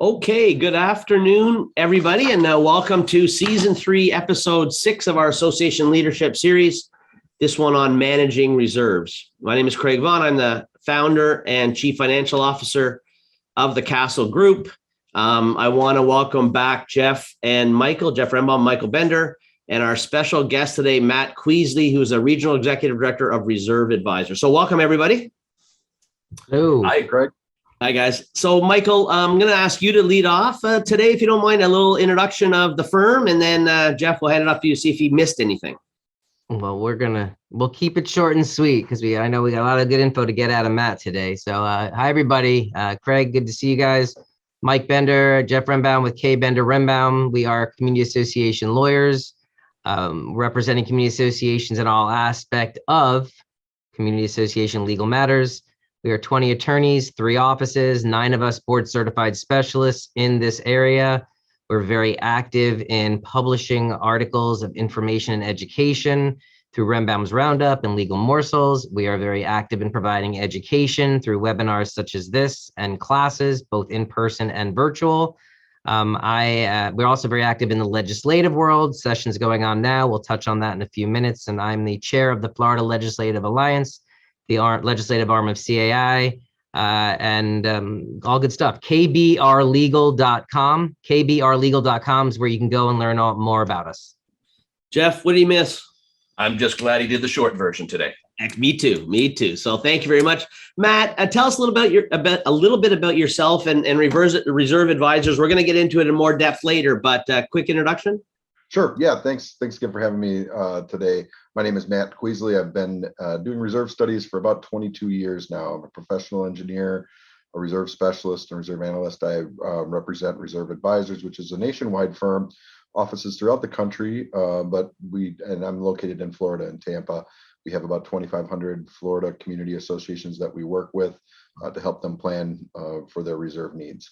Okay, good afternoon, everybody, and welcome to Season 3, Episode 6 of our Association Leadership Series, this one on managing reserves. My name is Craig Vaughan. I'm the founder and chief financial officer of the Castle Group. I want to welcome back Jeff Rembaum, Michael Bender, and our special guest today, Matt Queasley, who is a regional executive director of Reserve Advisors. So welcome, everybody. Hello. Hi, Craig. Hi, guys. So, Michael, I'm going to ask you to lead off today, if you don't mind, a little introduction of the firm, and then Jeff will hand it off to you to see if he missed anything. Well, we'll keep it short and sweet because I know we got a lot of good info to get out of Matt today. So, hi, everybody. Craig, good to see you guys. Mike Bender, Jeff Rembaum with K. Bender Rembaum. We are community association lawyers, representing community associations in all aspect of community association legal matters. We are 20 attorneys, 3 offices, 9 of us board certified specialists in this area. We're very active in publishing articles of information and education through Rembaum's Roundup and Legal Morsels. We are very active in providing education through webinars such as this and classes, both in person and virtual. We're also very active in the legislative world. Sessions going on now. We'll touch on that in a few minutes. And I'm the chair of the Florida Legislative Alliance, the legislative arm of CAI, and all good stuff. KBRlegal.com. KBRlegal.com is where you can go and learn more about us. Jeff, what did he miss? I'm just glad he did the short version today. Me too. So thank you very much. Matt, tell us a little bit about yourself and Reserve Advisors. We're going to get into it in more depth later, but quick introduction. Sure. Yeah. Thanks again for having me today. My name is Matt Queasley. I've been doing reserve studies for about 22 years now. I'm a professional engineer, a reserve specialist, and reserve analyst. I represent Reserve Advisors, which is a nationwide firm, offices throughout the country, but I'm located in Florida, in Tampa. We have about 2,500 Florida community associations that we work with to help them plan for their reserve needs.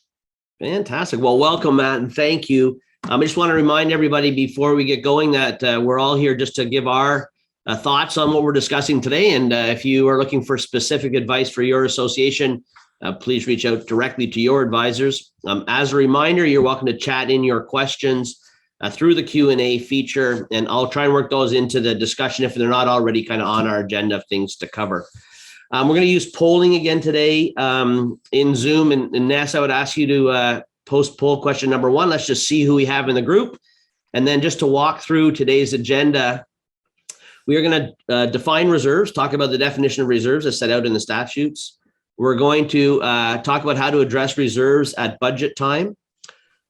Fantastic. Well, welcome, Matt, and thank you. I just want to remind everybody before we get going that we're all here just to give our thoughts on what we're discussing today. And if you are looking for specific advice for your association, please reach out directly to your advisors. As a reminder, you're welcome to chat in your questions through the Q&A feature, and I'll try and work those into the discussion if they're not already kind of on our agenda of things to cover. We're going to use polling again today in Zoom, and Ness, I would ask you to post poll question number 1. Let's just see who we have in the group. And then just to walk through today's agenda, we are going to define reserves, talk about the definition of reserves as set out in the statutes. We're going to talk about how to address reserves at budget time,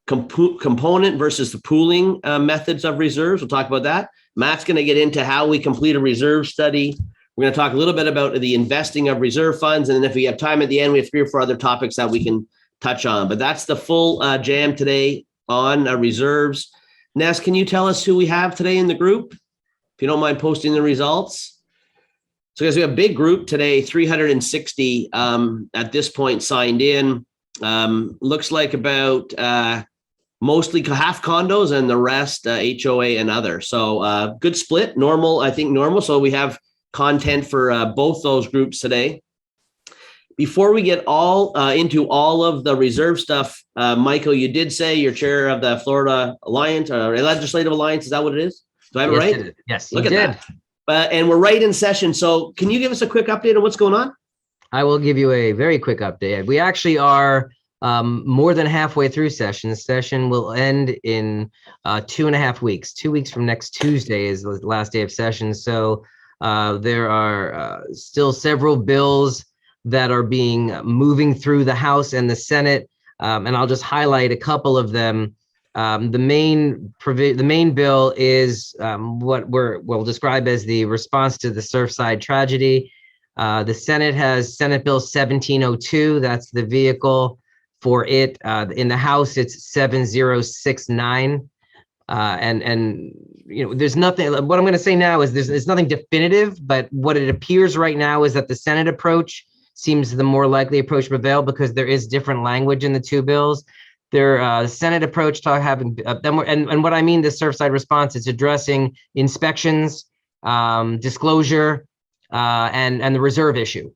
component versus the pooling methods of reserves. We'll talk about that. Matt's going to get into how we complete a reserve study. We're going to talk a little bit about the investing of reserve funds. And then if we have time at the end, we have 3 or 4 other topics that we can touch on, but that's the full jam today on reserves. Ness, can you tell us who we have today in the group? If you don't mind posting the results. So guys, we have a big group today, 360 at this point signed in. Looks like about mostly half condos and the rest HOA and other. So good split, normal. So we have content for both those groups today. Before we get into all of the reserve stuff, Michael, you did say you're chair of the Florida Alliance, Legislative Alliance. Is that what it is? Do I have it right? Yes, look at that. And we're right in session. So can you give us a quick update on what's going on? I will give you a very quick update. We actually are more than halfway through session. The session will end in 2.5 weeks. 2 weeks from next Tuesday is the last day of session. So there are still several bills that are moving through the House and the Senate, and I'll just highlight a couple of them. The main bill is what we'll describe as the response to the Surfside tragedy. The Senate has Senate Bill 1702. That's the vehicle for it. In the House, it's 7069. And there's nothing. What I'm going to say now is there's nothing definitive, but what it appears right now is that the Senate approach seems the more likely approach to prevail because there is different language in the 2 bills. Their Senate approach to having and what I mean the Surfside response is addressing inspections, disclosure, and the reserve issue.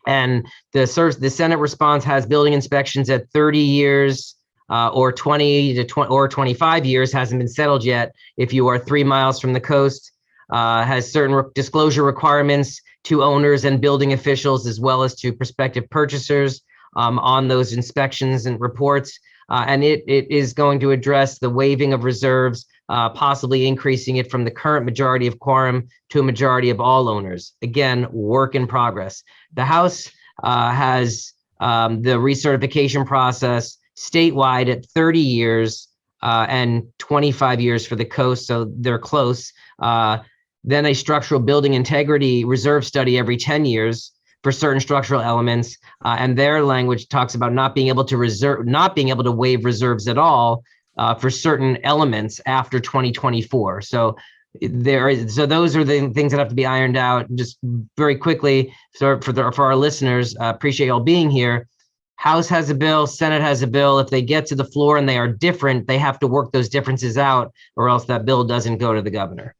And the Senate response has building inspections at 30 years, or 20 to 20 or 25 years hasn't been settled yet. If you are 3 miles from the coast, has certain disclosure requirements to owners and building officials, as well as to prospective purchasers on those inspections and reports. And it is going to address the waiving of reserves, possibly increasing it from the current majority of quorum to a majority of all owners. Again, work in progress. The House has the recertification process statewide at 30 years and 25 years for the coast, so they're close. Then a structural building integrity reserve study every 10 years for certain structural elements, and their language talks about not being able to waive reserves at all for certain elements after 2024. So those are the things that have to be ironed out. Just very quickly, for our listeners, appreciate y'all being here. House has a bill, Senate has a bill. If they get to the floor and they are different, they have to work those differences out, or else that bill doesn't go to the governor.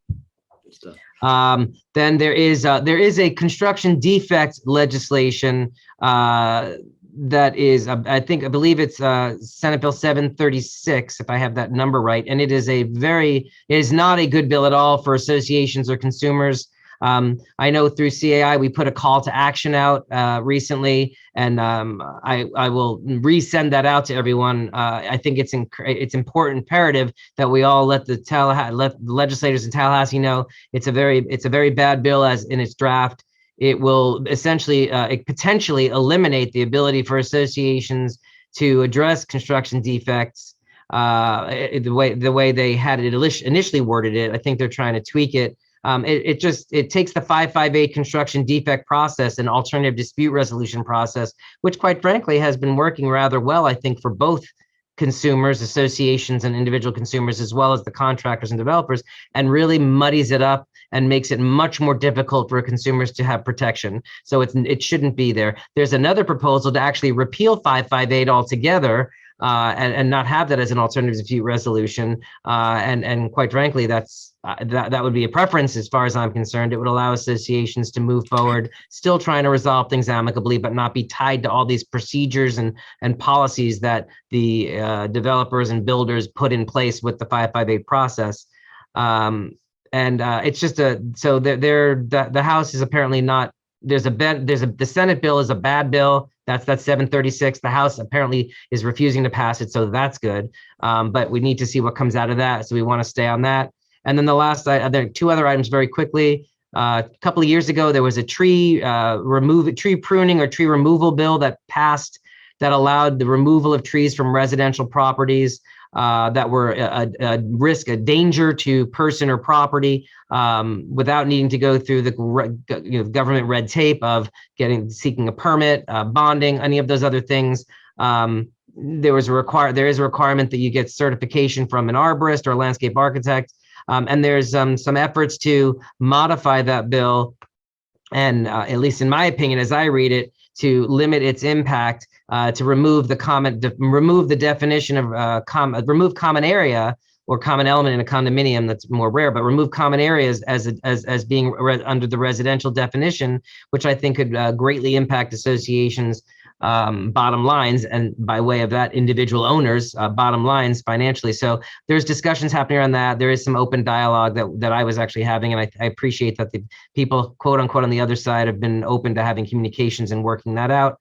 Then there is a construction defect legislation that is, I believe it's Senate Bill 736, if I have that number right, and it is not a good bill at all for associations or consumers. I know through CAI we put a call to action out recently, and I will resend that out to everyone. I think it's important, imperative that we all let the legislators in Tallahassee know it's a very bad bill as in its draft. It will essentially potentially eliminate the ability for associations to address construction defects the way they had it initially worded it. I think they're trying to tweak it. It takes the 558 construction defect process and alternative dispute resolution process, which quite frankly has been working rather well, I think, for both consumers, associations, and individual consumers, as well as the contractors and developers, and really muddies it up and makes it much more difficult for consumers to have protection. So it shouldn't be there. There's another proposal to actually repeal 558 altogether, and not have that as an alternative dispute resolution. And quite frankly, that would be a preference as far as I'm concerned. It would allow associations to move forward, still trying to resolve things amicably, but not be tied to all these procedures and policies that the developers and builders put in place with the 558 process. It's just the House is apparently not. The Senate bill is a bad bill. That's 736. The House apparently is refusing to pass it, so that's good. But we need to see what comes out of that. So we want to stay on that. And then the last, there are two other items very quickly. A couple of years ago, there was a tree pruning or tree removal bill that passed that allowed the removal of trees from residential properties that were a danger to person or property, without needing to go through the government red tape of seeking a permit, bonding, any of those other things. There is a requirement that you get certification from an arborist or a landscape architect, and there's some efforts to modify that bill, and at least in my opinion, as I read it, to limit its impact, to remove the definition of remove common area or common element in a condominium. That's more rare, but remove common areas as being under the residential definition, which I think could greatly impact associations' bottom lines, and by way of that, individual owners' bottom lines financially. So there's discussions happening around that. There is some open dialogue that I was actually having, and I appreciate that the people, quote unquote, on the other side have been open to having communications and working that out.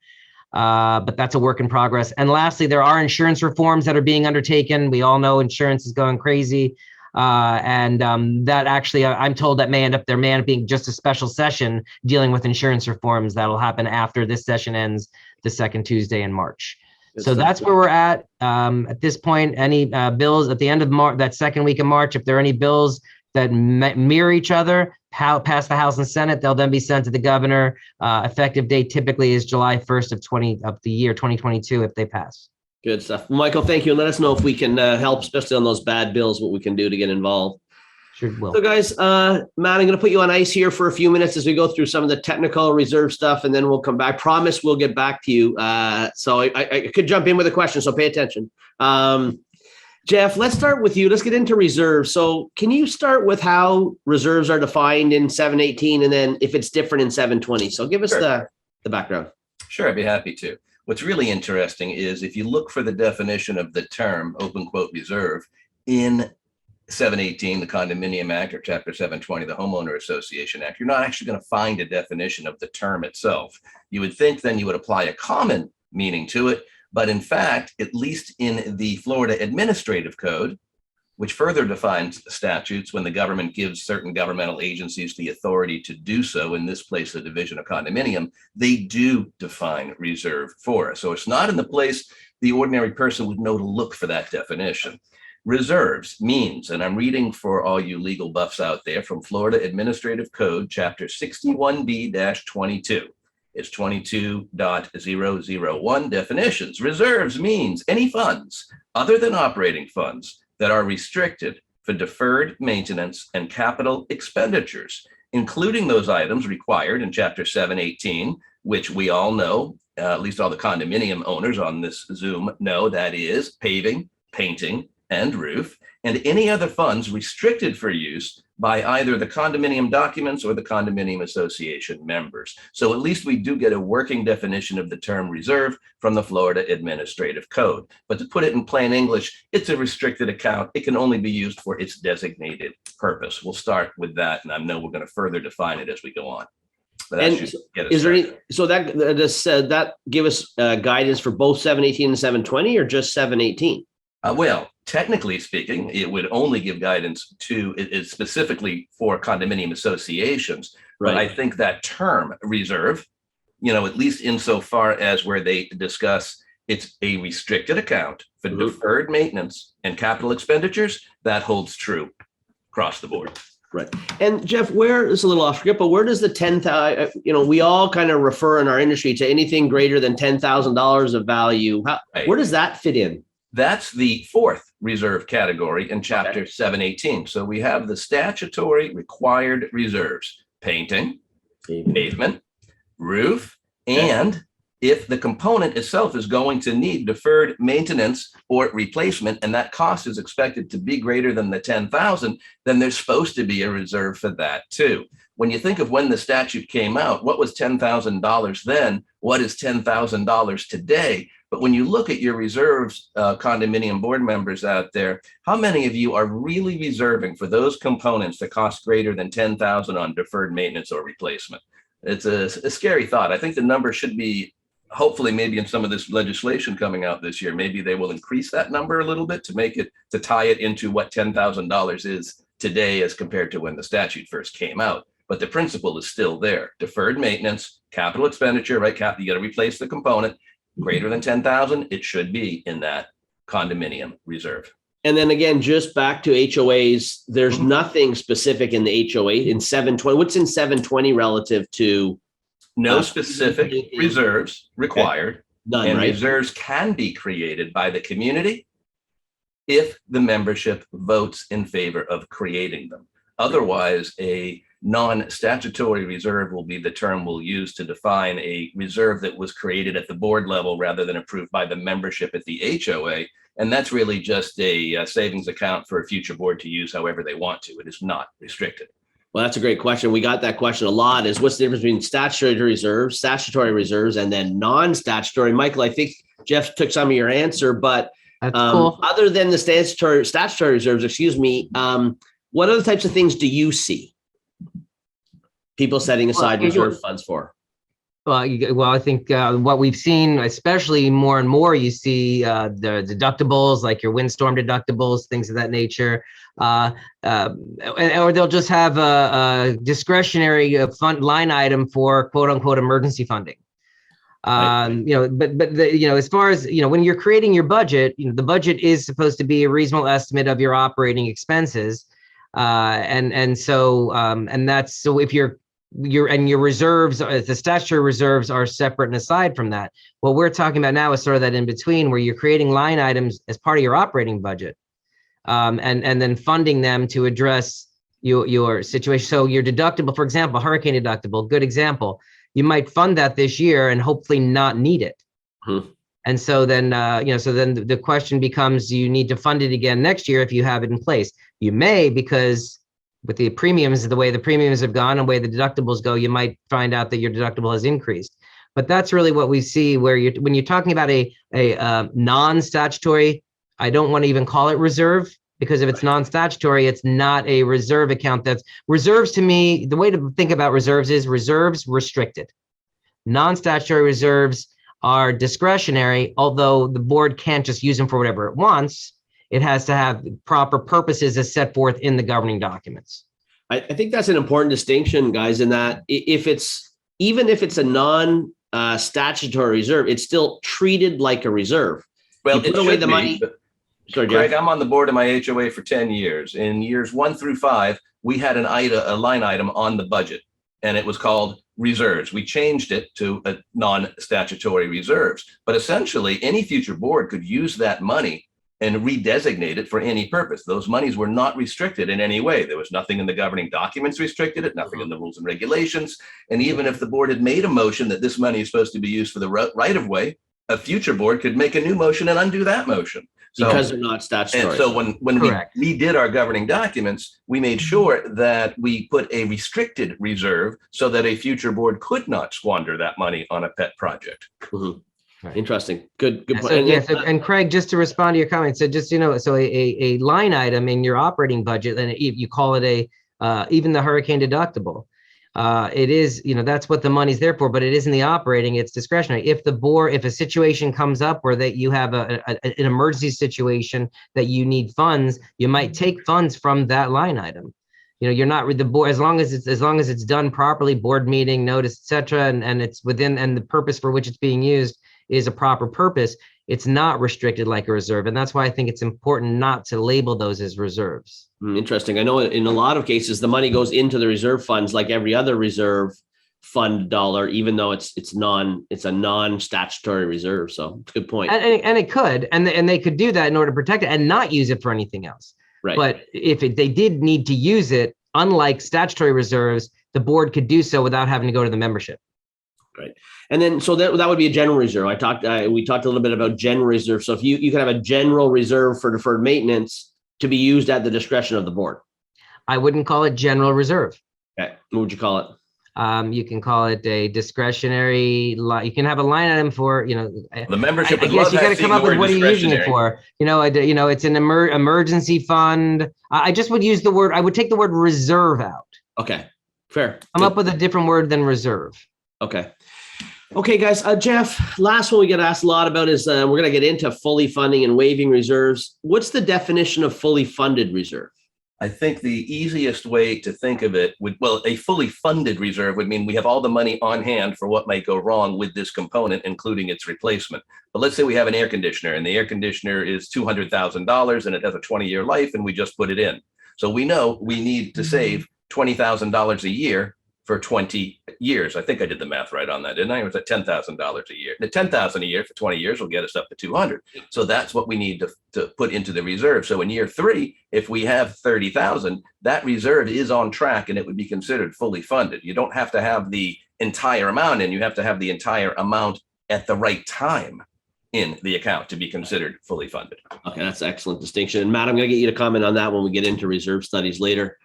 But that's a work in progress. And lastly, there are insurance reforms that are being undertaken. We all know insurance is going crazy. That actually, I'm told that may end up being just a special session dealing with insurance reforms that'll happen after this session ends the second Tuesday in March. So that's where we're at. At this point, any bills at the end of March, that second week of March, if there are any bills that mirror each other, pass the House and Senate, they'll then be sent to the governor. Effective date typically is July 1st of the year 2022 if they pass. Good stuff. Michael, thank you. And let us know if we can help, especially on those bad bills, what we can do to get involved. Sure will. So guys, Matt, I'm going to put you on ice here for a few minutes as we go through some of the technical reserve stuff, and then we'll come back. Promise we'll get back to you. So I could jump in with a question, so pay attention. Jeff, let's start with you. Let's get into reserves. So can you start with how reserves are defined in 718 and then if it's different in 720? So give us the background. Sure, I'd be happy to. What's really interesting is if you look for the definition of the term open quote reserve in 718, the Condominium Act, or Chapter 720, the Homeowner Association Act, you're not actually going to find a definition of the term itself. You would think then you would apply a common meaning to it, but in fact, at least in the Florida Administrative Code, which further defines statutes when the government gives certain governmental agencies the authority to do so, in this place, the Division of Condominium, they do define reserve for us. So it's not in the place the ordinary person would know to look for that definition. Reserves means, and I'm reading for all you legal buffs out there from Florida Administrative Code, Chapter 61B-22. It's 22.001 definitions. Reserves means any funds other than operating funds that are restricted for deferred maintenance and capital expenditures, including those items required in Chapter 718, which we all know, at least all the condominium owners on this Zoom know, that is paving, painting, and roof, and any other funds restricted for use by either the condominium documents or the condominium association members. So at least we do get a working definition of the term reserve from the Florida Administrative Code. But to put it in plain English, it's a restricted account. It can only be used for its designated purpose. We'll start with that, and I know we're going to further define it as we go on. But that And should get us is there any, started. so that give us guidance for both 718 and 720, or just 718? Well, technically speaking, it would only give guidance to it specifically for condominium associations. But I think that term reserve, at least insofar as where they discuss it's a restricted account for deferred maintenance and capital expenditures, that holds true across the board. Right. And Jeff, where is a little off script, but where does the 10,000, we all kind of refer in our industry to anything greater than $10,000 of value. Where does that fit in? That's the fourth reserve category in Chapter 718. So we have the statutory required reserves: painting, pavement, roof, and if the component itself is going to need deferred maintenance or replacement, and that cost is expected to be greater than the 10,000, then there's supposed to be a reserve for that too. When you think of when the statute came out, what was $10,000 then? What is $10,000 today? But when you look at your reserves, condominium board members out there, how many of you are really reserving for those components that cost greater than 10,000 on deferred maintenance or replacement? It's a scary thought. I think the number should be, hopefully, maybe in some of this legislation coming out this year, maybe they will increase that number a little bit to tie it into what $10,000 is today as compared to when the statute first came out. But the principle is still there: deferred maintenance, capital expenditure, right? You got to replace the component. Greater than 10,000, it should be in that condominium reserve. And then again, just back to HOAs, there's nothing specific in the HOA in 720. What's in 720 relative to? No specific reserves required. None, and right? reserves can be created by the community if the membership votes in favor of creating them. Otherwise, a non-statutory reserve will be the term we'll use to define a reserve that was created at the board level rather than approved by the membership at the HOA. And that's really just a savings account for a future board to use however they want to. It is not restricted. Well, that's a great question. We got that question a lot, is what's the difference between statutory reserves, and then non-statutory? Michael, I think Jeff took some of your answer, but That's cool. other than the statutory reserves, what other types of things do you see people setting aside reserve funds for? Well, I think what we've seen, especially more and more, you see the deductibles, like your windstorm deductibles, things of that nature, or they'll just have a discretionary fund line item for "quote unquote" emergency funding. As far as when you're creating your budget, the budget is supposed to be a reasonable estimate of your operating expenses, and that's so if your reserves, the statutory reserves, are separate and aside from that. What we're talking about now is sort of that in between, where you're creating line items as part of your operating budget, and then funding them to address your situation. So your deductible, for example, hurricane deductible, good example. You might fund that this year and hopefully not need it. And so then, the question becomes, do you need to fund it again next year if you have it in place? You may, because with the premiums, the way the premiums have gone and the way the deductibles go, you might find out that your deductible has increased. But that's really what we see where when you're talking about a non-statutory, I don't want to even call it reserve, because if it's non-statutory, it's not a reserve account. That's reserves to me. The way to think about reserves is reserves restricted. Non-statutory reserves are discretionary, although the board can't just use them for whatever it wants. It has to have proper purposes as set forth in the governing documents. I think that's an important distinction, guys, in that even if it's a non-statutory reserve, it's still treated like a reserve. Well, You put away the money. Sorry, Greg, Jeff. I'm on the board of my HOA for 10 years. In years 1 through 5, we had a line item on the budget, and it was called reserves. We changed it to a non-statutory reserves. But essentially, any future board could use that money and redesignate it for any purpose. Those monies were not restricted in any way. There was nothing in the governing documents restricted it, nothing in the rules and regulations. And even if the board had made a motion that this money is supposed to be used for the right of way, a future board could make a new motion and undo that motion. So, Because they're not statutory. and so when Correct. we did our governing documents, we made sure that we put a restricted reserve so that a future board could not squander that money on a pet project. Mhm. Right. Interesting. Good So, point. and Craig, just to respond to your comment, so just, so a line item in your operating budget, and you call it even the hurricane deductible. It is, that's what the money's there for, but it isn't the operating, it's discretionary. If a situation comes up where that you have an emergency situation that you need funds, you might take funds from that line item. You're not with the board, as long as it's done properly, board meeting, notice, et cetera, and it's within, and the purpose for which it's being used is a proper purpose. It's not restricted like a reserve. And that's why I think it's important not to label those as reserves. Interesting. I know in a lot of cases, the money goes into the reserve funds like every other reserve fund dollar, even though it's a non-statutory reserve. So it's a good point. And it could, and they could do that in order to protect it and not use it for anything else. Right. But if they did need to use it, unlike statutory reserves, the board could do so without having to go to the membership. Right. And then, so that would be a general reserve. We talked a little bit about general reserve. So if you could have a general reserve for deferred maintenance to be used at the discretion of the board. I wouldn't call it general reserve. Okay. What would you call it? You can call it a discretionary. You can have a line item for, The membership I would guess love you got to having come up the with word what are you using it discretionary. for? It's an emergency fund. I just would use the word. I would take the word reserve out. Okay. Fair. Come up with a different word than reserve. Okay. Okay, guys. Jeff, last one we get asked a lot about is we're going to get into fully funding and waiving reserves. What's the definition of fully funded reserve? I think the easiest way to think of it a fully funded reserve would mean we have all the money on hand for what might go wrong with this component, including its replacement. But let's say we have an air conditioner and the air conditioner is $200,000 and it has a 20-year life and we just put it in. So we know we need to save $20,000 a year for 20 years. I think I did the math right on that, didn't I? It was at $10,000 a year. The $10,000 a year for 20 years will get us up to 200. So that's what we need to put into the reserve. So in year 3, if we have 30,000, that reserve is on track and it would be considered fully funded. You don't have to have the entire amount in, you have to have the entire amount at the right time in the account to be considered fully funded. Okay, that's an excellent distinction. And Matt, I'm going to get you to comment on that when we get into reserve studies later.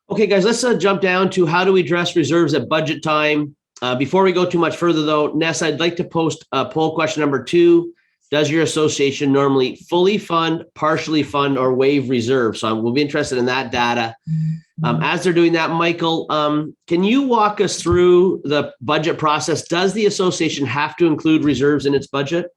Okay, guys, let's jump down to how do we address reserves at budget time. Before we go too much further, though, Ness, I'd like to post poll question number 2. Does your association normally fully fund, partially fund, or waive reserves? So we'll be interested in that data. As they're doing that, Michael, can you walk us through the budget process? Does the association have to include reserves in its budget?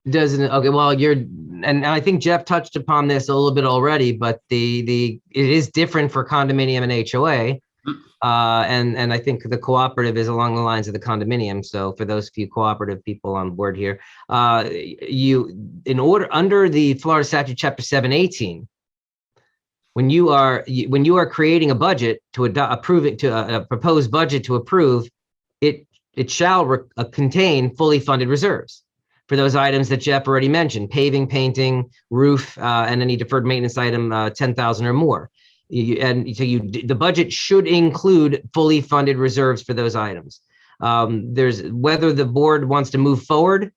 Doesn't it? Okay, well, and I think Jeff touched upon this a little bit already, but it is different for condominium and HOA. And I think the cooperative is along the lines of the condominium. So for those few cooperative people on board here, under the Florida Statute Chapter 718, when you are creating a budget to approve it, to a proposed budget to approve, it shall contain fully funded reserves for those items that Jeff already mentioned: paving, painting, roof, and any deferred maintenance item 10,000 or more. The budget should include fully funded reserves for those items. There's whether the board wants to move forward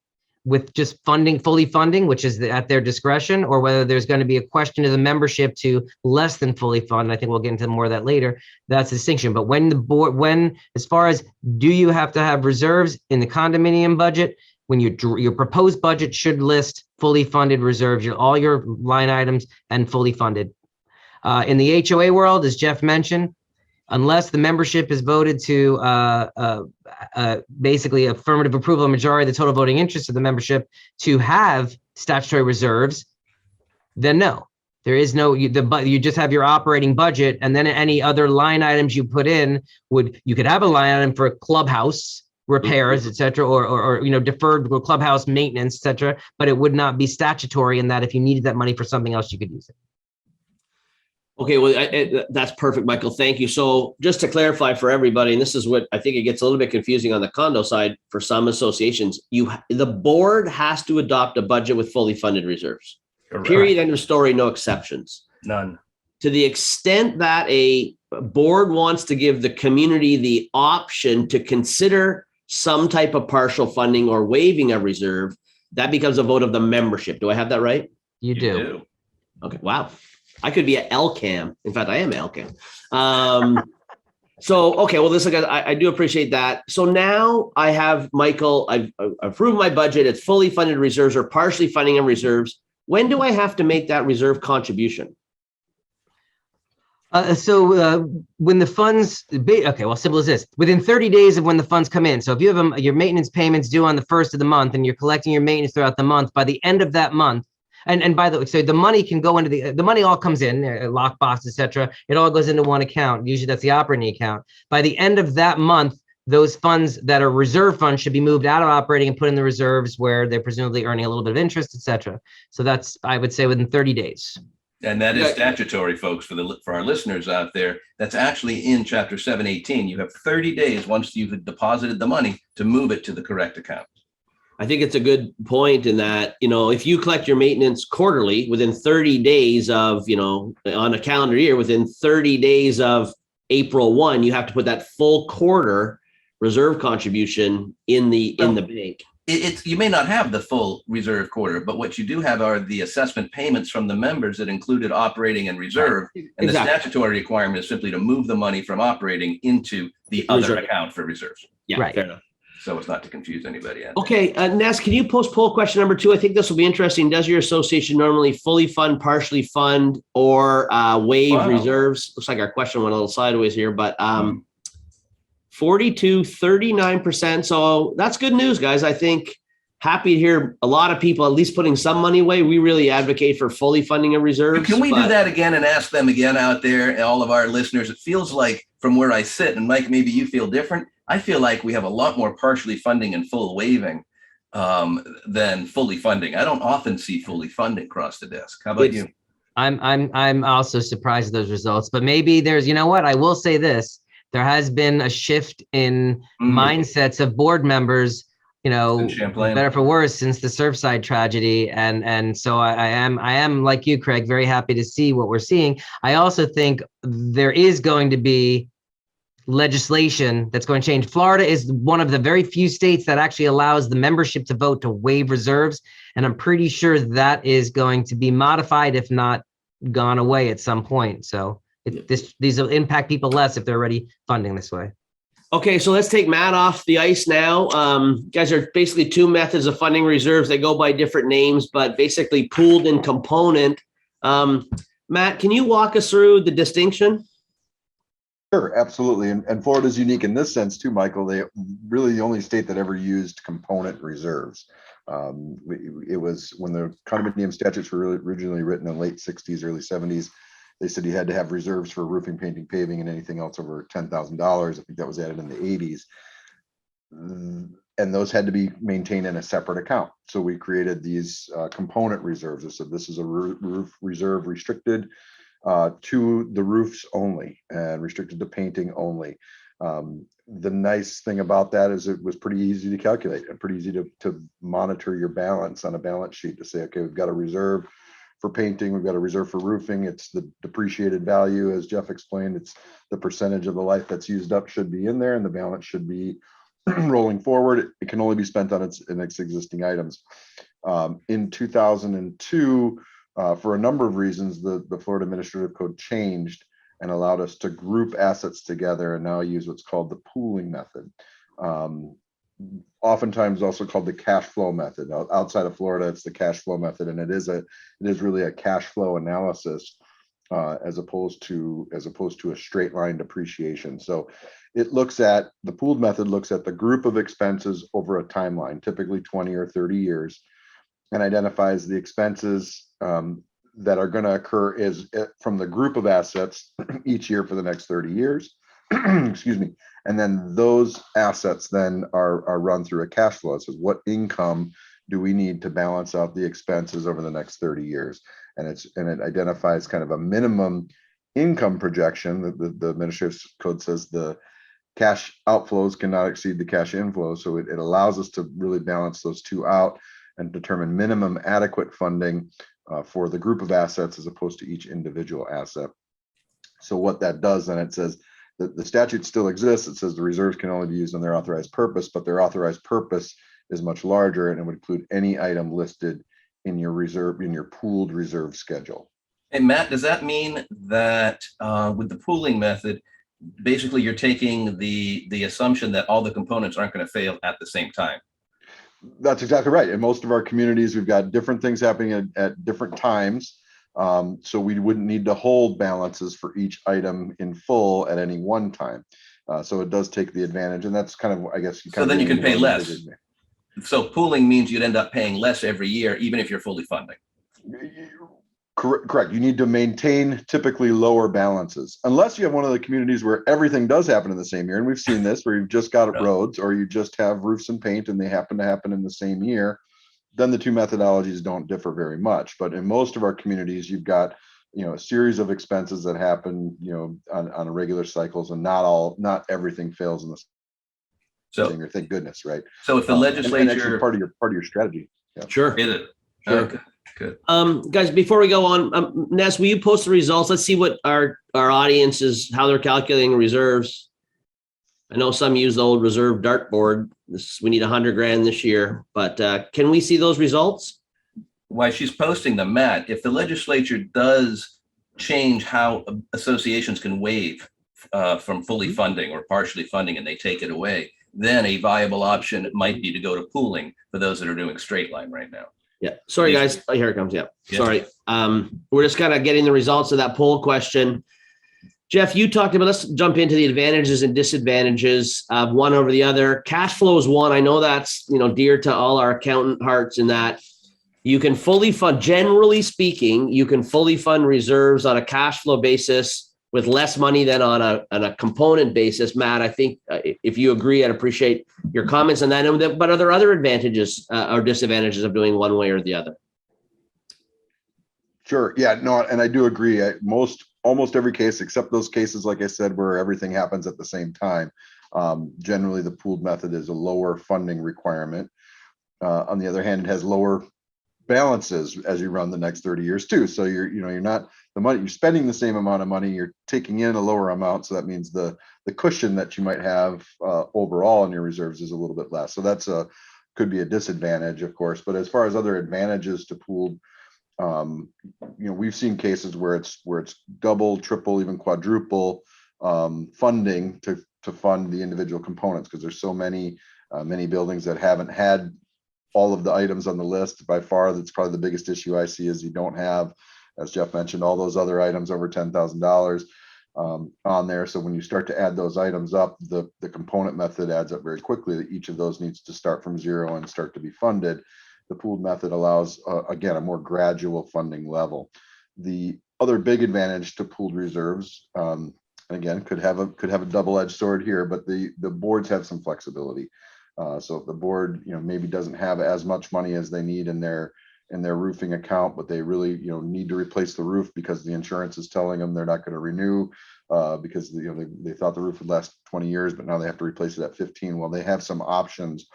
with just funding, fully funding, which is at their discretion, or whether there's going to be a question of the membership to less than fully fund. I think we'll get into more of that later. That's the distinction. But when the board, as far as do you have to have reserves in the condominium budget, when your proposed budget should list fully funded reserves, all your line items and fully funded. In the HOA world, as Jeff mentioned, unless the membership is voted to basically affirmative approval of majority of the total voting interest of the membership to have statutory reserves, then no, there is no, you just have your operating budget, and then any other line items you put in you could have a line item for clubhouse repairs, et cetera, or deferred clubhouse maintenance, et cetera, but it would not be statutory in that if you needed that money for something else, you could use it. Okay, well, that's perfect, Michael. Thank you. So just to clarify for everybody, and this is what I think it gets a little bit confusing on the condo side for some associations, the board has to adopt a budget with fully funded reserves. Correct. Period, end of story, no exceptions. None. To the extent that a board wants to give the community the option to consider some type of partial funding or waiving a reserve, that becomes a vote of the membership. Do I have that right? You do. Okay, wow. I could be an LCAM. In fact, I am LCAM. So, okay, well, listen, guys, I do appreciate that. So now I have, Michael, I've approved my budget. It's fully funded reserves or partially funding in reserves. When do I have to make that reserve contribution? When the funds, simple as this, within 30 days of when the funds come in. So if you have your maintenance payments due on the 1st of the month and you're collecting your maintenance throughout the month, by the end of that month, and by the way, so the money can go into the money all comes in, lockbox, et cetera. It all goes into one account. Usually that's the operating account. By the end of that month, those funds that are reserve funds should be moved out of operating and put in the reserves where they're presumably earning a little bit of interest, et cetera. So that's, I would say, within 30 days. And that is statutory, folks, for our listeners out there. That's actually in Chapter 718. You have 30 days once you've deposited the money to move it to the correct account. I think it's a good point in that, if you collect your maintenance quarterly within 30 days of, on a calendar year, within 30 days of April 1, you have to put that full quarter reserve contribution in the bank. You may not have the full reserve quarter, but what you do have are the assessment payments from the members that included operating and reserve. Right. And exactly. The statutory requirement is simply to move the money from operating into the other account for reserves. Yeah, right. Fair enough. So as not to confuse anybody. Okay, Ness, can you post poll question number 2? I think this will be interesting. Does your association normally fully fund, partially fund, or waive reserves? Looks like our question went a little sideways here, but 39%. So that's good news, guys. I think happy to hear a lot of people at least putting some money away. We really advocate for fully funding a reserve. Can we do that again and ask them again out there, and all of our listeners? It feels like from where I sit, and Mike, maybe you feel different. I feel like we have a lot more partially funding and full waiving than fully funding. I don't often see fully funding across the desk. How about you? I'm also surprised at those results, but maybe there's, I will say this, there has been a shift in mindsets of board members, better for worse since the Surfside tragedy. And so I am like you, Craig, very happy to see what we're seeing. I also think there is going to be legislation that's going to change. Florida is one of the very few states that actually allows the membership to vote to waive reserves. And I'm pretty sure that is going to be modified, if not gone away at some point. So these will impact people less if they're already funding this way. Okay, so let's take Matt off the ice now. Guys, are basically 2 methods of funding reserves. They go by different names, but basically pooled and component. Matt, can you walk us through the distinction? Sure, absolutely. And Florida is unique in this sense too, Michael. They really the only state that ever used component reserves. It was when the condominium statutes were originally written in the late 60s, early 70s. They said you had to have reserves for roofing, painting, paving, and anything else over $10,000. I think that was added in the 80s. And those had to be maintained in a separate account. So we created these component reserves. I said this is a roof reserve restricted to the roofs only and restricted to painting only. The nice thing about that is it was pretty easy to calculate and pretty easy to monitor your balance on a balance sheet to say, okay, we've got a reserve for painting, we've got a reserve for roofing. It's the depreciated value, as Jeff explained. It's the percentage of the life that's used up should be in there, and the balance should be rolling forward, it can only be spent on its existing items. In 2002, for a number of reasons, the Florida Administrative Code changed and allowed us to group assets together and now use what's called the pooling method. Oftentimes also called the cash flow method. Outside of Florida, it's the cash flow method, and it is really a cash flow analysis as opposed to a straight line depreciation. So it looks at, the pooled method looks at the group of expenses over a timeline, typically 20 or 30 years, and identifies the expenses that are going to occur from the group of assets each year for the next 30 years. Excuse me. And then those assets then are run through a cash flow. It says, what income do we need to balance out the expenses over the next 30 years? And it identifies kind of a minimum income projection. The administrative code says the cash outflows cannot exceed the cash inflows. So it allows us to really balance those two out and determine minimum adequate funding for the group of assets as opposed to each individual asset. So what that does, then it says that the statute still exists. It says the reserves can only be used on their authorized purpose, but their authorized purpose is much larger, and it would include any item listed in your pooled reserve schedule. And Matt, does that mean that with the pooling method, basically you're taking the assumption that all the components aren't going to fail at the same time? That's exactly right. In most of our communities, we've got different things happening at different times. So we wouldn't need to hold balances for each item in full at any one time. So it does take the advantage, and that's kind of, I guess, so then you can pay less. So pooling means you'd end up paying less every year, even if you're fully funding. Correct. You need to maintain typically lower balances, unless you have one of the communities where everything does happen in the same year. And we've seen this, where you've just got roads, or you just have roofs and paint, and they happen to happen in the same year. Then the two methodologies don't differ very much. But in most of our communities, you've got, a series of expenses that happen, on regular cycles, and not everything fails in the same year. Thank goodness, right? So if the legislature, and actually part of your strategy. Yeah. Sure. Is it? Sure. Okay. Good. Guys, before we go on, Ness, will you post the results? Let's see what our audience is, how they're calculating reserves. I know some use the old reserve dartboard. We need 100 grand this year, but can we see those results? Why she's posting them, Matt, if the legislature does change how associations can waive from fully funding or partially funding, and they take it away, then a viable option might be to go to pooling for those that are doing straight line right now. Yeah. Sorry, guys. Oh, here it comes. Yeah. Sorry. We're just kind of getting the results of that poll question. Jeff, you talked about, let's jump into the advantages and disadvantages of one over the other. Cash flow is one. I know that's, dear to all our accountant hearts, in that you can fully fund, generally speaking, you can fully fund reserves on a cash flow basis with less money than on a component basis. Matt, I think if you agree, I'd appreciate your comments on that. But are there other advantages or disadvantages of doing one way or the other? Sure. Yeah, no, and I do agree. Almost every case, except those cases, like I said, where everything happens at the same time. Generally, the pooled method is a lower funding requirement. On the other hand, it has lower balances as you run the next 30 years too. So you're not you're spending the same amount of money, you're taking in a lower amount. So that means the cushion that you might have overall in your reserves is a little bit less. So that's could be a disadvantage, of course. But as far as other advantages to pooled, we've seen cases where it's double, triple, even quadruple funding to fund the individual components, because there's so many buildings that haven't had all of the items on the list. By far, that's probably the biggest issue I see, is you don't have, as Jeff mentioned, all those other items over $10,000 on there. So when you start to add those items up, the component method adds up very quickly. That each of those needs to start from zero and start to be funded. The pooled method allows, again, a more gradual funding level. The other big advantage to pooled reserves, again, could have a double-edged sword here, but the boards have some flexibility. So if the board, maybe doesn't have as much money as they need in their roofing account, but they really, need to replace the roof because the insurance is telling them they're not going to renew because they thought the roof would last 20 years, but now they have to replace it at 15. Well, they have some options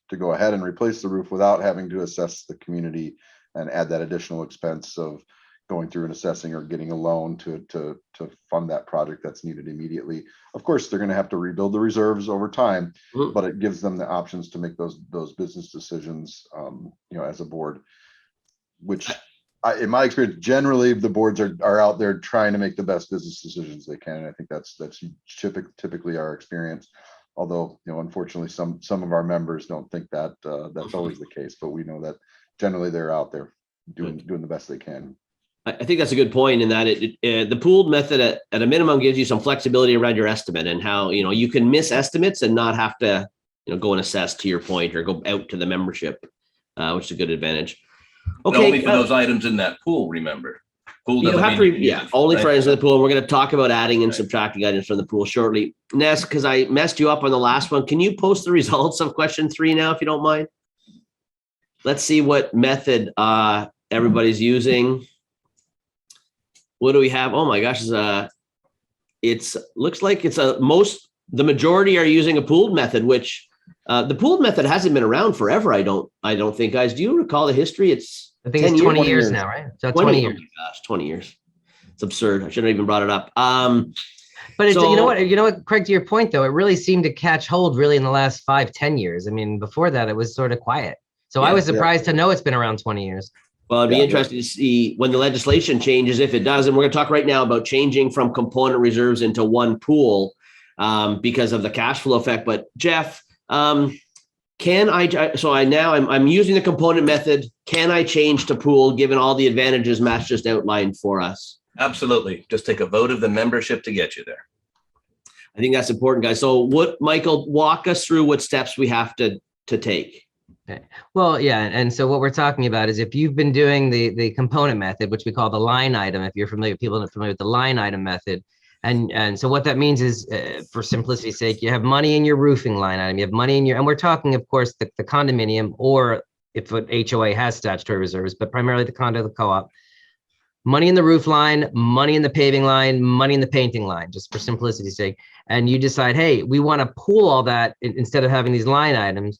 to go ahead and replace the roof without having to assess the community and add that additional expense of, going through and assessing or getting a loan to fund that project that's needed immediately. Of course, they're going to have to rebuild the reserves over time, Mhm. but it gives them the options to make those business decisions, as a board, which in my experience, generally the boards are out there trying to make the best business decisions they can. And I think that's typically our experience. Although, unfortunately, some of our members don't think that that's always the case, but we know that generally they're out there doing the best they can. I think that's a good point in that the pooled method at a minimum gives you some flexibility around your estimate and how, you can miss estimates and not have to, go and assess, to your point, or go out to the membership, which is a good advantage. And only for those items in that pool, remember. Pool You doesn't have mean to, you can use it for only for anything. items in the pool. And we're going to talk about adding and Right. subtracting items from the pool shortly. Ness, because I messed you up on the last one, can you post the results of question 3 now, if you don't mind? Let's see what method everybody's using. What do we have? Oh my gosh, looks like the majority are using a pooled method, which the pooled method hasn't been around forever. I don't think, guys. Do you recall the history? It's I think 10 it's 20 years. years now, right? So 20 years. Oh my gosh, 20 years. It's absurd. I shouldn't have even brought it up. But it's, So- you know what, Craig, to your point, though, it really seemed to catch hold really in the last 5-10 years. I mean, before that, it was sort of quiet. So I Yeah. was surprised to know it's been around 20 years. Well, it'd be Yeah. interesting to see when the legislation changes, if it does. And we're going to talk right now about changing from component reserves into one pool because of the cash flow effect. But Jeff, I'm using the component method. Can I change to pool given all the advantages Matt's just outlined for us? Absolutely. Just take a vote of the membership to get you there. I think that's important, guys. So Michael, walk us through what steps we have to take. Well, yeah. And so what we're talking about is if you've been doing the component method, which we call the line item, if you're familiar, people are familiar with the line item method. And so what that means is, for simplicity's sake, you have money in your roofing line item, you have money in and we're talking, of course, the condominium, or if an HOA has statutory reserves, but primarily the condo, the co-op. Money in the roof line, money in the paving line, money in the painting line, just for simplicity's sake. And you decide, hey, we want to pool all that instead of having these line items.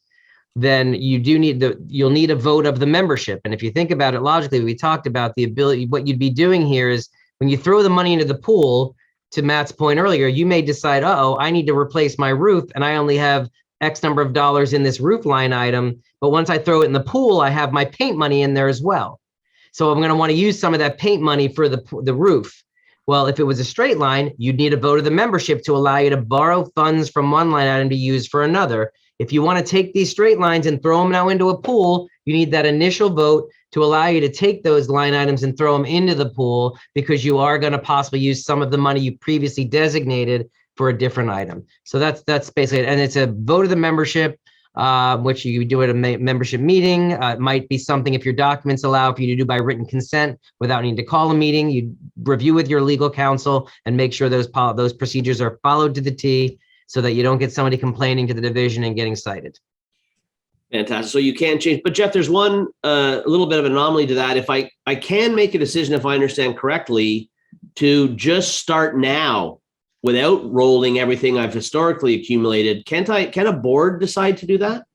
Then you'll need a vote of the membership. And if you think about it logically, we talked about the ability, what you'd be doing here is when you throw the money into the pool, to Matt's point earlier, you may decide, I need to replace my roof and I only have X number of dollars in this roof line item. But once I throw it in the pool, I have my paint money in there as well. So I'm going to want to use some of that paint money for the roof. Well, if it was a straight line, you'd need a vote of the membership to allow you to borrow funds from one line item to use for another. If you want to take these straight lines and throw them now into a pool, you need that initial vote to allow you to take those line items and throw them into the pool, because you are going to possibly use some of the money you previously designated for a different item. So that's basically it. And it's a vote of the membership, which you do at a membership meeting. It might be something, if your documents allow for you to do by written consent without needing to call a meeting, you review with your legal counsel and make sure those procedures are followed to the T, so that you don't get somebody complaining to the division and getting cited. Fantastic. So you can change, but Jeff, there's one a little bit of an anomaly to that. If I can make a decision, if I understand correctly, to just start now without rolling everything I've historically accumulated, can a board decide to do that?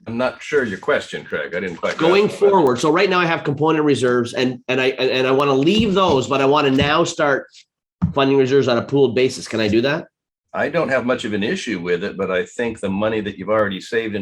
I'm not sure your question, Craig. I didn't quite Going grasp it. forward. So right now I have component reserves and I want to leave those, but I want to now start funding reserves on a pooled basis. Can I do that? I don't have much of an issue with it, but I think the money that you've already saved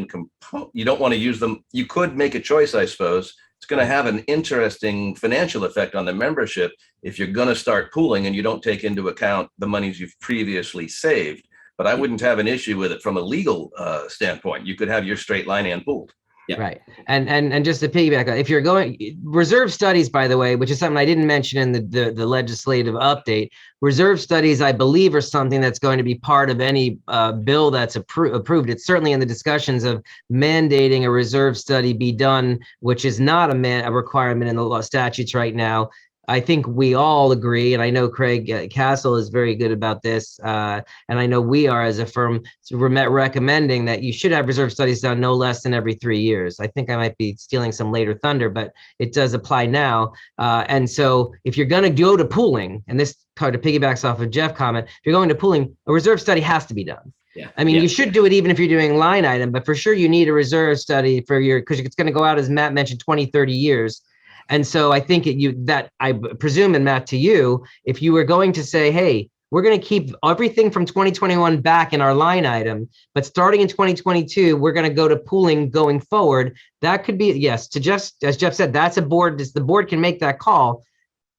you don't want to use them. You could make a choice, I suppose. It's going to have an interesting financial effect on the membership if you're going to start pooling and you don't take into account the monies you've previously saved. But I wouldn't have an issue with it from a legal standpoint. You could have your straight line and pooled. Yeah. Right. And just to piggyback, if you're going reserve studies, by the way, which is something I didn't mention in the legislative update, reserve studies, I believe, are something that's going to be part of any bill that's approved. It's certainly in the discussions of mandating a reserve study be done, which is not a requirement in the law statutes right now. I think we all agree, and I know Craig Castle is very good about this, and I know we are as a firm recommending that you should have reserve studies done no less than every 3 years. I think I might be stealing some later thunder, but it does apply now. And so if you're going to go to pooling, and this kind of piggybacks off of Jeff's comment, if you're going to pooling, a reserve study has to be done. Yeah. I mean, you should do it even if you're doing line item, but for sure you need a reserve study for because it's going to go out, as Matt mentioned, 20, 30 years. And so I think that I presume, and Matt, to you, if you were going to say, hey, we're going to keep everything from 2021 back in our line item, but starting in 2022, we're going to go to pooling going forward. That could be, yes, to just, as Jeff said, that's a board, the board can make that call.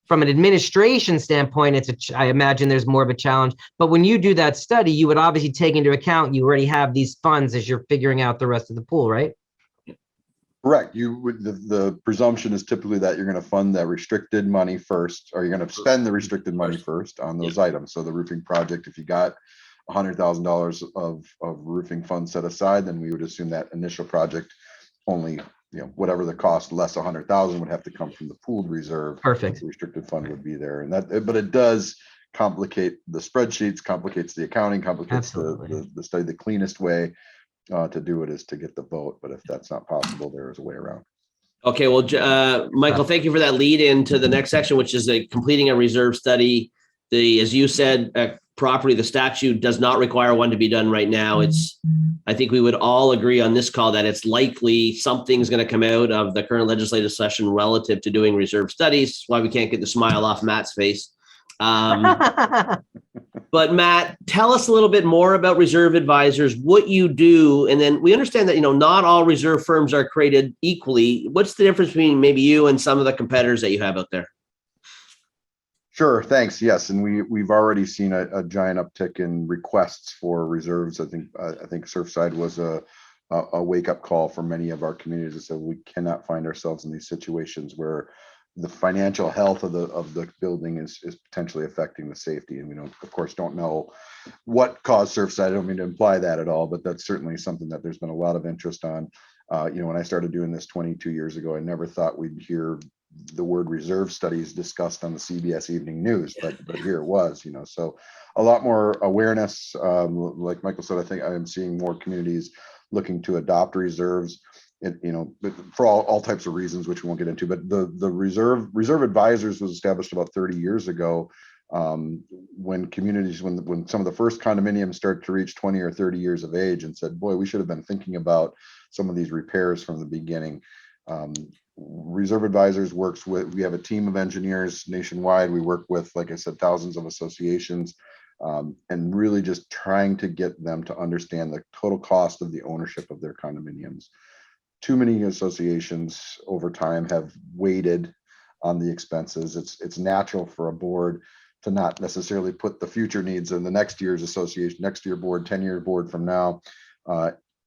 From an administration standpoint, I imagine there's more of a challenge, but when you do that study, you would obviously take into account, you already have these funds as you're figuring out the rest of the pool, right? Correct. You would, the presumption is typically that you're going to fund that restricted money first, or you're going to spend the restricted money first on those items. So the roofing project, if you got $100,000 of roofing funds set aside, then we would assume that initial project only, whatever the cost less 100,000 would have to come from the pooled reserve. Perfect. The restricted fund would be there, and that, but it does complicate the spreadsheets, complicates the accounting, complicates the study. The cleanest way to do it is to get the vote, but if that's not possible, there is a way around. Okay, well, Michael, thank you for that lead into the next section, which is completing a reserve study. As you said, property, the statute does not require one to be done right now. I think we would all agree on this call that it's likely something's going to come out of the current legislative session relative to doing reserve studies. That's why we can't get the smile off Matt's face. But Matt, tell us a little bit more about Reserve Advisors, what you do, and then we understand that, not all reserve firms are created equally. What's the difference between maybe you and some of the competitors that you have out there? Sure, thanks. Yes, and we've already seen a giant uptick in requests for reserves. I think Surfside was a wake-up call for many of our communities that said we cannot find ourselves in these situations where the financial health of the building is potentially affecting the safety. And we of course don't know what caused Surfside. I don't mean to imply that at all, but that's certainly something that there's been a lot of interest on. When I started doing this 22 years ago, I never thought we'd hear the word reserve studies discussed on the CBS Evening News, but here it was. So a lot more awareness. Like Michael said, I think I am seeing more communities looking to adopt reserves. For all types of reasons, which we won't get into, but the Reserve Advisors was established about 30 years ago, when communities, when some of the first condominiums started to reach 20 or 30 years of age, and said, boy, we should have been thinking about some of these repairs from the beginning. Reserve Advisors works with, we have a team of engineers nationwide. We work with, like I said, thousands of associations, and really just trying to get them to understand the total cost of the ownership of their condominiums. Too many associations over time have waited on the expenses. It's natural for a board to not necessarily put the future needs in the next year's association, next year board, 10-year board from now,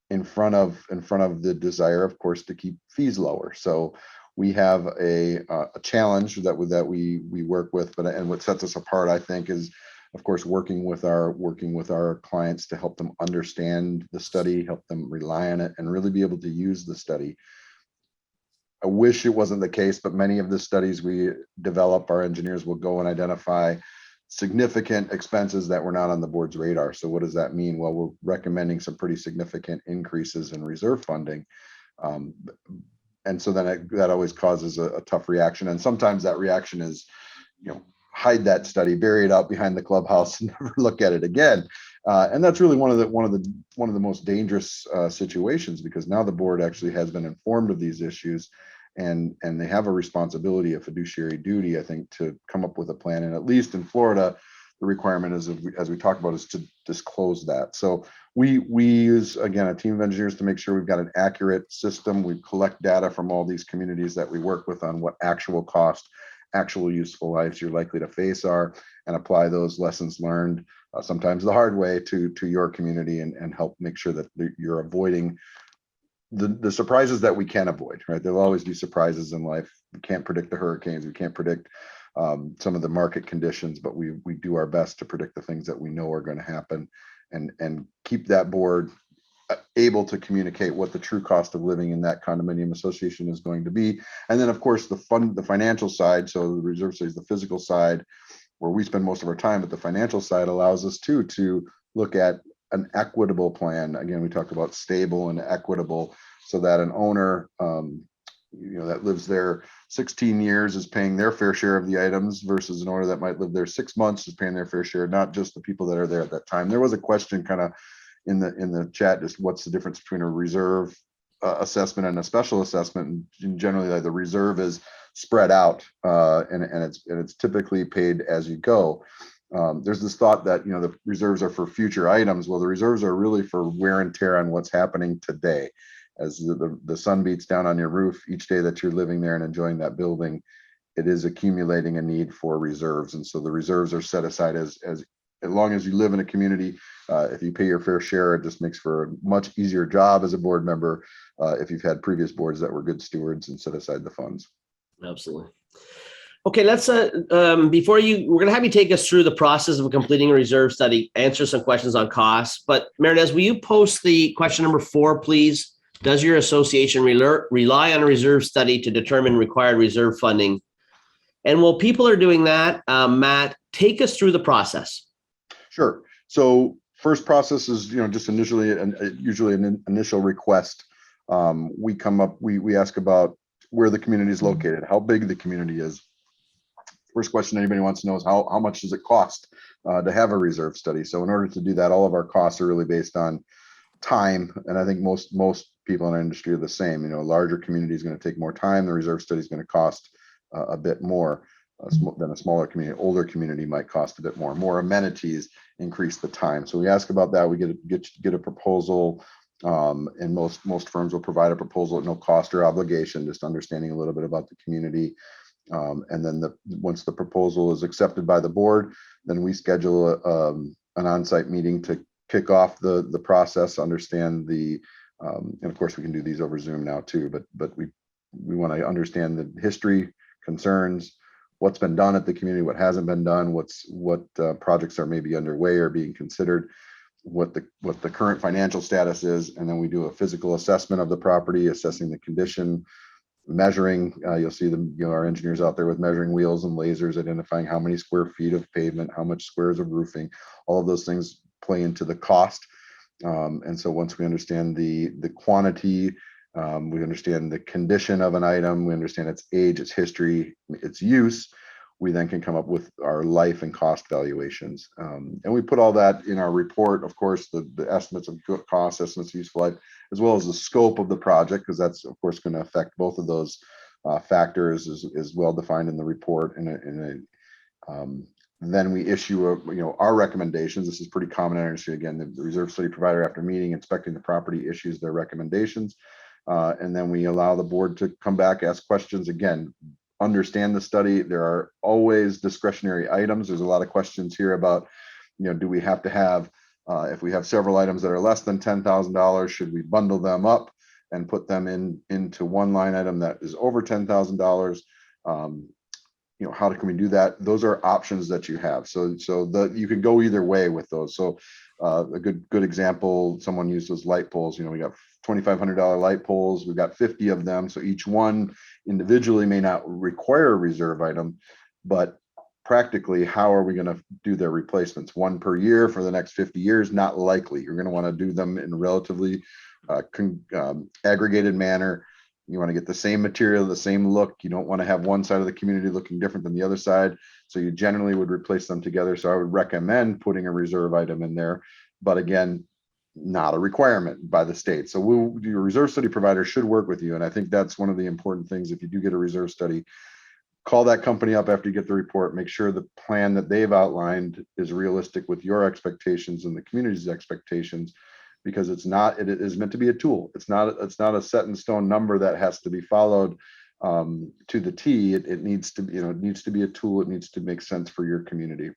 in front of the desire, of course, to keep fees lower. So we have a challenge that we work with, and what sets us apart, I think, is of course working with our clients to help them understand the study, help them rely on it, and really be able to use the study. I wish it wasn't the case, but many of the studies we develop, our engineers will go and identify significant expenses that were not on the board's radar. So what does that mean? Well, we're recommending some pretty significant increases in reserve funding. And so then that always causes a tough reaction. And sometimes that reaction is, hide that study, bury it out behind the clubhouse, and never look at it again. And that's really one of the most dangerous situations, because now the board actually has been informed of these issues, and they have a responsibility, a fiduciary duty, I think, to come up with a plan. And at least in Florida, the requirement is, as we talked about, is to disclose that. So we use, again, a team of engineers to make sure we've got an accurate system. We collect data from all these communities that we work with on what actual cost, actual useful lives you're likely to face are, and apply those lessons learned, sometimes the hard way, to your community, and help make sure that you're avoiding the surprises that we can avoid, right? There'll always be surprises in life. We can't predict the hurricanes. We can't predict some of the market conditions, but we do our best to predict the things that we know are going to happen, and keep that board able to communicate what the true cost of living in that condominium association is going to be. And then of course the financial side, so the reserve studies, the physical side, where we spend most of our time, but the financial side allows us to look at an equitable plan. Again, we talk about stable and equitable, so that an owner that lives there 16 years is paying their fair share of the items, versus an owner that might live there 6 months is paying their fair share, not just the people that are there at that time. There was a question kind of in the chat, just what's the difference between a reserve assessment and a special assessment. And generally, like, the reserve is spread out, and it's typically paid as you go. There's this thought that, you know, the reserves are for future items. Well, the reserves are really for wear and tear on what's happening today. As the sun beats down on your roof each day that you're living there and enjoying that building, it is accumulating a need for reserves. And so the reserves are set aside as long as you live in a community. If you pay your fair share, it just makes for a much easier job as a board member if you've had previous boards that were good stewards and set aside the funds. Absolutely. Okay, let's before we're going to have you take us through the process of completing a reserve study, answer some questions on costs. But Marinez, will you post the question number 4, please? Does your association rely on a reserve study to determine required reserve funding? And while people are doing that, Matt, take us through the process. Sure. So first process is, you know, just usually an initial request. We ask about where the community is located, how big the community is. First question anybody wants to know is how much does it cost to have a reserve study? So in order to do that, all of our costs are really based on time. And I think most people in our industry are the same. You know, a larger community is going to take more time. The reserve study is going to cost a bit more than a smaller community. Older community might cost a bit more. More amenities increase the time. So we ask about that. We get a proposal. And most firms will provide a proposal at no cost or obligation, just understanding a little bit about the community. And then once the proposal is accepted by the board, then we schedule an on-site meeting to kick off the process, understand and of course we can do these over Zoom now too, but we want to understand the history, concerns, what's been done at the community, what hasn't been done, what projects are maybe underway or being considered, what the current financial status is, and then we do a physical assessment of the property, assessing the condition, measuring. You'll see our engineers out there with measuring wheels and lasers, identifying how many square feet of pavement, how much squares of roofing. All of those things play into the cost. And so once we understand the quantity, we understand the condition of an item, we understand its age, its history, its use, we then can come up with our life and cost valuations. And we put all that in our report, of course, the estimates of cost, estimates of useful life, as well as the scope of the project, because that's of course going to affect both of those factors is well defined in the report. Then we issue our recommendations. This is pretty common in our industry. Again, the reserve study provider, after meeting, inspecting the property, issues their recommendations. And then we allow the board to come back, ask questions. Again, understand the study. There are always discretionary items. There's a lot of questions here about, do we have to have, if we have several items that are less than $10,000, should we bundle them up and put them into one line item that is over $10,000? How can we do that? Those are options that you have. So you can go either way with those. So a good example, someone used those light poles. We got $2,500 light poles. We've got 50 of them. So each one individually may not require a reserve item, but practically, how are we going to do their replacements? One per year for the next 50 years? Not likely. You're going to want to do them in a relatively aggregated manner. You want to get the same material, the same look. You don't want to have one side of the community looking different than the other side. So you generally would replace them together. So I would recommend putting a reserve item in there. But again, not a requirement by the state. So your reserve study provider should work with you. And I think that's one of the important things. If you do get a reserve study, call that company up after you get the report, make sure the plan that they've outlined is realistic with your expectations and the community's expectations, because it is meant to be a tool. It's not a set in stone number that has to be followed to the T. It needs to be, it needs to be a tool. It needs to make sense for your community.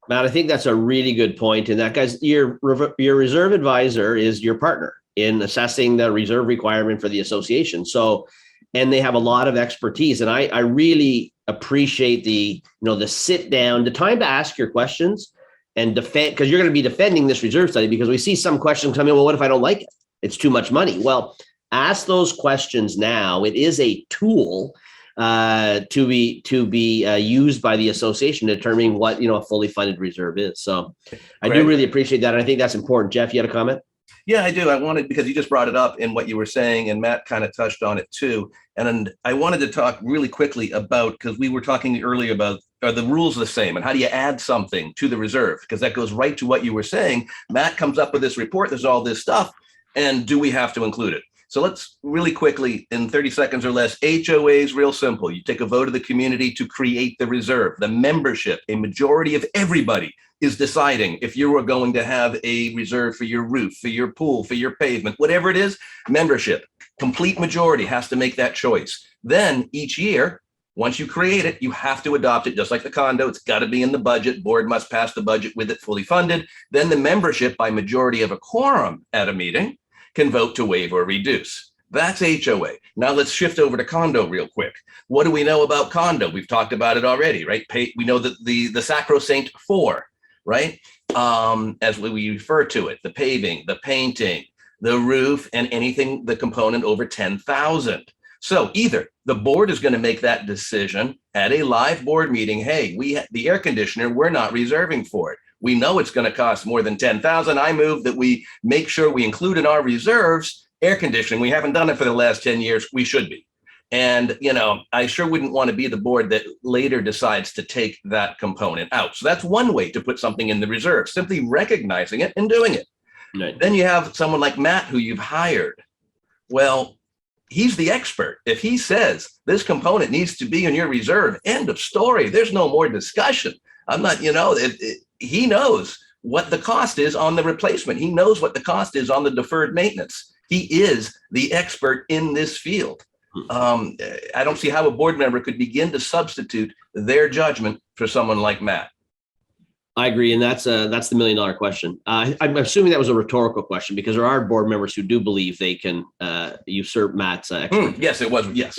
Matt, I think that's a really good point. And that, guys, your reserve advisor is your partner in assessing the reserve requirement for the association. So, and they have a lot of expertise. And I really appreciate the sit down, the time to ask your questions and defend, because you're going to be defending this reserve study, because we see some questions come in. Well, what if I don't like it? It's too much money. Well, ask those questions now. It is a tool to be used by the association to determine what a fully funded reserve is. So I do really appreciate that. And I think that's important. Jeff, you had a comment? Yeah, I do. I wanted, because you just brought it up in what you were saying, and Matt kind of touched on it too. And I wanted to talk really quickly about, because we were talking earlier about, are the rules the same? And how do you add something to the reserve? Because that goes right to what you were saying. Matt comes up with this report. There's all this stuff. And do we have to include it? So let's really quickly, in 30 seconds or less, HOAs, real simple. You take a vote of the community to create the reserve. The membership, a majority of everybody is deciding if you are going to have a reserve for your roof, for your pool, for your pavement, whatever it is, membership. Complete majority has to make that choice. Then each year, once you create it, you have to adopt it, just like the condo. It's got to be in the budget. Board must pass the budget with it fully funded. Then the membership, by majority of a quorum at a meeting, can vote to waive or reduce. That's HOA. Now let's shift over to condo real quick. What do we know about condo? We've talked about it already, right? We know that the sacrosanct 4, right? As we refer to it, the paving, the painting, the roof, and anything, the component over 10,000. So either the board is going to make that decision at a live board meeting. Hey, the air conditioner, we're not reserving for it. We know it's going to cost more than 10,000. I move that we make sure we include in our reserves air conditioning. We haven't done it for the last 10 years. We should be. And, I sure wouldn't want to be the board that later decides to take that component out. So that's one way to put something in the reserve, simply recognizing it and doing it. Right. Then you have someone like Matt, who you've hired. Well, he's the expert. If he says this component needs to be in your reserve, end of story. There's no more discussion. I'm not, he knows what the cost is on the replacement. He knows what the cost is on the deferred maintenance. He is the expert in this field. I don't see how a board member could begin to substitute their judgment for someone like Matt. I agree, and that's the $1 million question. I'm assuming that was a rhetorical question because there are board members who do believe they can usurp Matt's expertise. Yes, it was. Yes.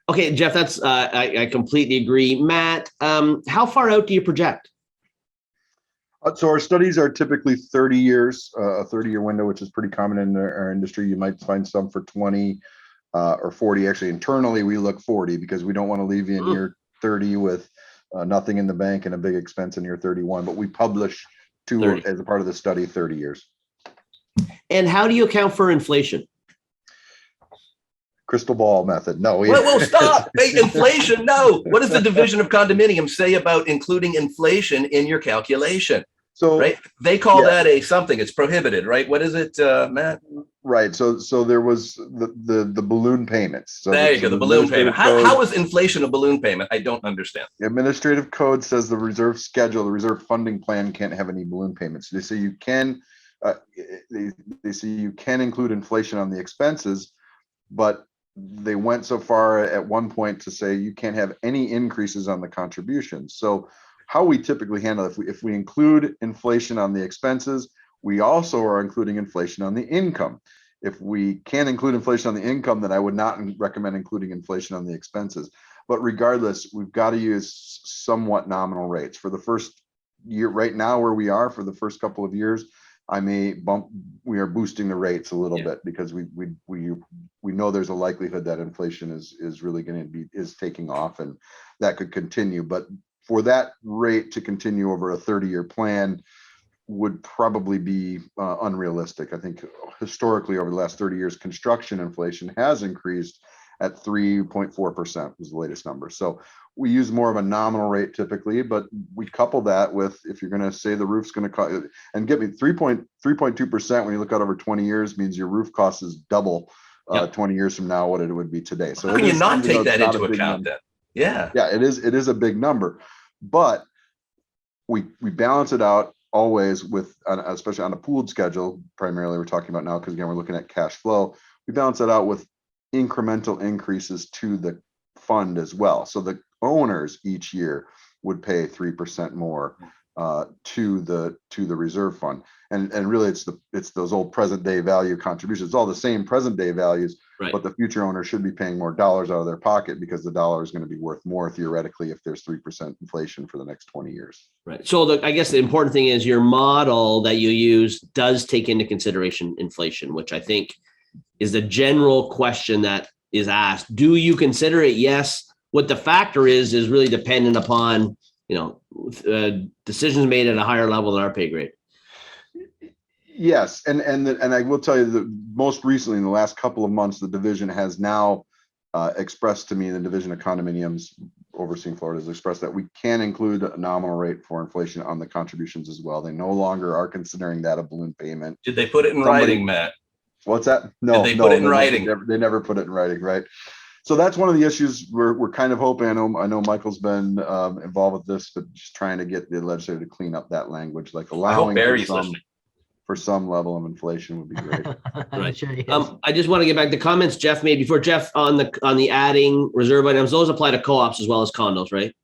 Okay, Jeff, that's I completely agree. Matt, how far out do you project? So our studies are typically 30 years, a 30-year window, which is pretty common in our industry. You might find some for 20 or 40. Actually, internally, we look 40 because we don't want to leave you in year 30 with nothing in the bank and a big expense in year 31. But we publish as a part of the study, 30 years. And how do you account for inflation? Crystal ball method. No. Whoa, stop. Hey, inflation. No. What does the division of condominium say about including inflation in your calculation? So right, they call that a something. It's prohibited, right? What is it, Matt? Right. So there was the balloon payments. So there you go. The balloon payment. How is inflation a balloon payment? I don't understand. The administrative code says the reserve schedule, the reserve funding plan can't have any balloon payments. They say you can. They say you can include inflation on the expenses, but they went so far at one point to say you can't have any increases on the contributions. So how we typically handle it, if we include inflation on the expenses, we also are including inflation on the income. If we can't include inflation on the income, then I would not recommend including inflation on the expenses. But regardless, we've got to use somewhat nominal rates. For the first year, right now where we are for the first couple of years, we are boosting the rates a little bit because we know there's a likelihood that inflation is really going to be taking off, and that could continue. But for that rate to continue over a 30-year plan would probably be unrealistic. I think historically over the last 30 years, construction inflation has increased at 3.4% was the latest number. So we use more of a nominal rate typically, but we couple that with, if you're going to say the roof's going to cost, and get me 3.2% when you look out over 20 years means your roof cost is double 20 years from now what it would be today. So how can you not take that into account then? Yeah, it is a big number, but we balance it out always with, especially on a pooled schedule, primarily we're talking about now, because again, we're looking at cash flow. We balance it out with incremental increases to the fund as well. So the owners each year would pay 3% more to the reserve fund. And really it's those old present day value contributions. It's all the same present day values, right, but the future owner should be paying more dollars out of their pocket because the dollar is going to be worth more theoretically if there's 3% inflation for the next 20 years. Right. So I guess the important thing is your model that you use does take into consideration inflation, which I think is the general question that is asked. Do you consider it? Yes. What the factor is really dependent upon, decisions made at a higher level than our pay grade. Yes, and I will tell you that most recently in the last couple of months, the division has now expressed to me, the Division of Condominiums overseeing Florida has expressed that we can include a nominal rate for inflation on the contributions as well. They no longer are considering that a balloon payment. Did they put it in writing, Matt? What's that? No, Did they put it in writing? They never put it in writing, right? So that's one of the issues we're kind of hoping. I know Michael's been involved with this, but just trying to get the legislature to clean up that language, like allowing for some level of inflation would be great. I'm sure he is. I just want to get back to comments Jeff made before. Jeff, on the adding reserve items, those apply to co-ops as well as condos, right?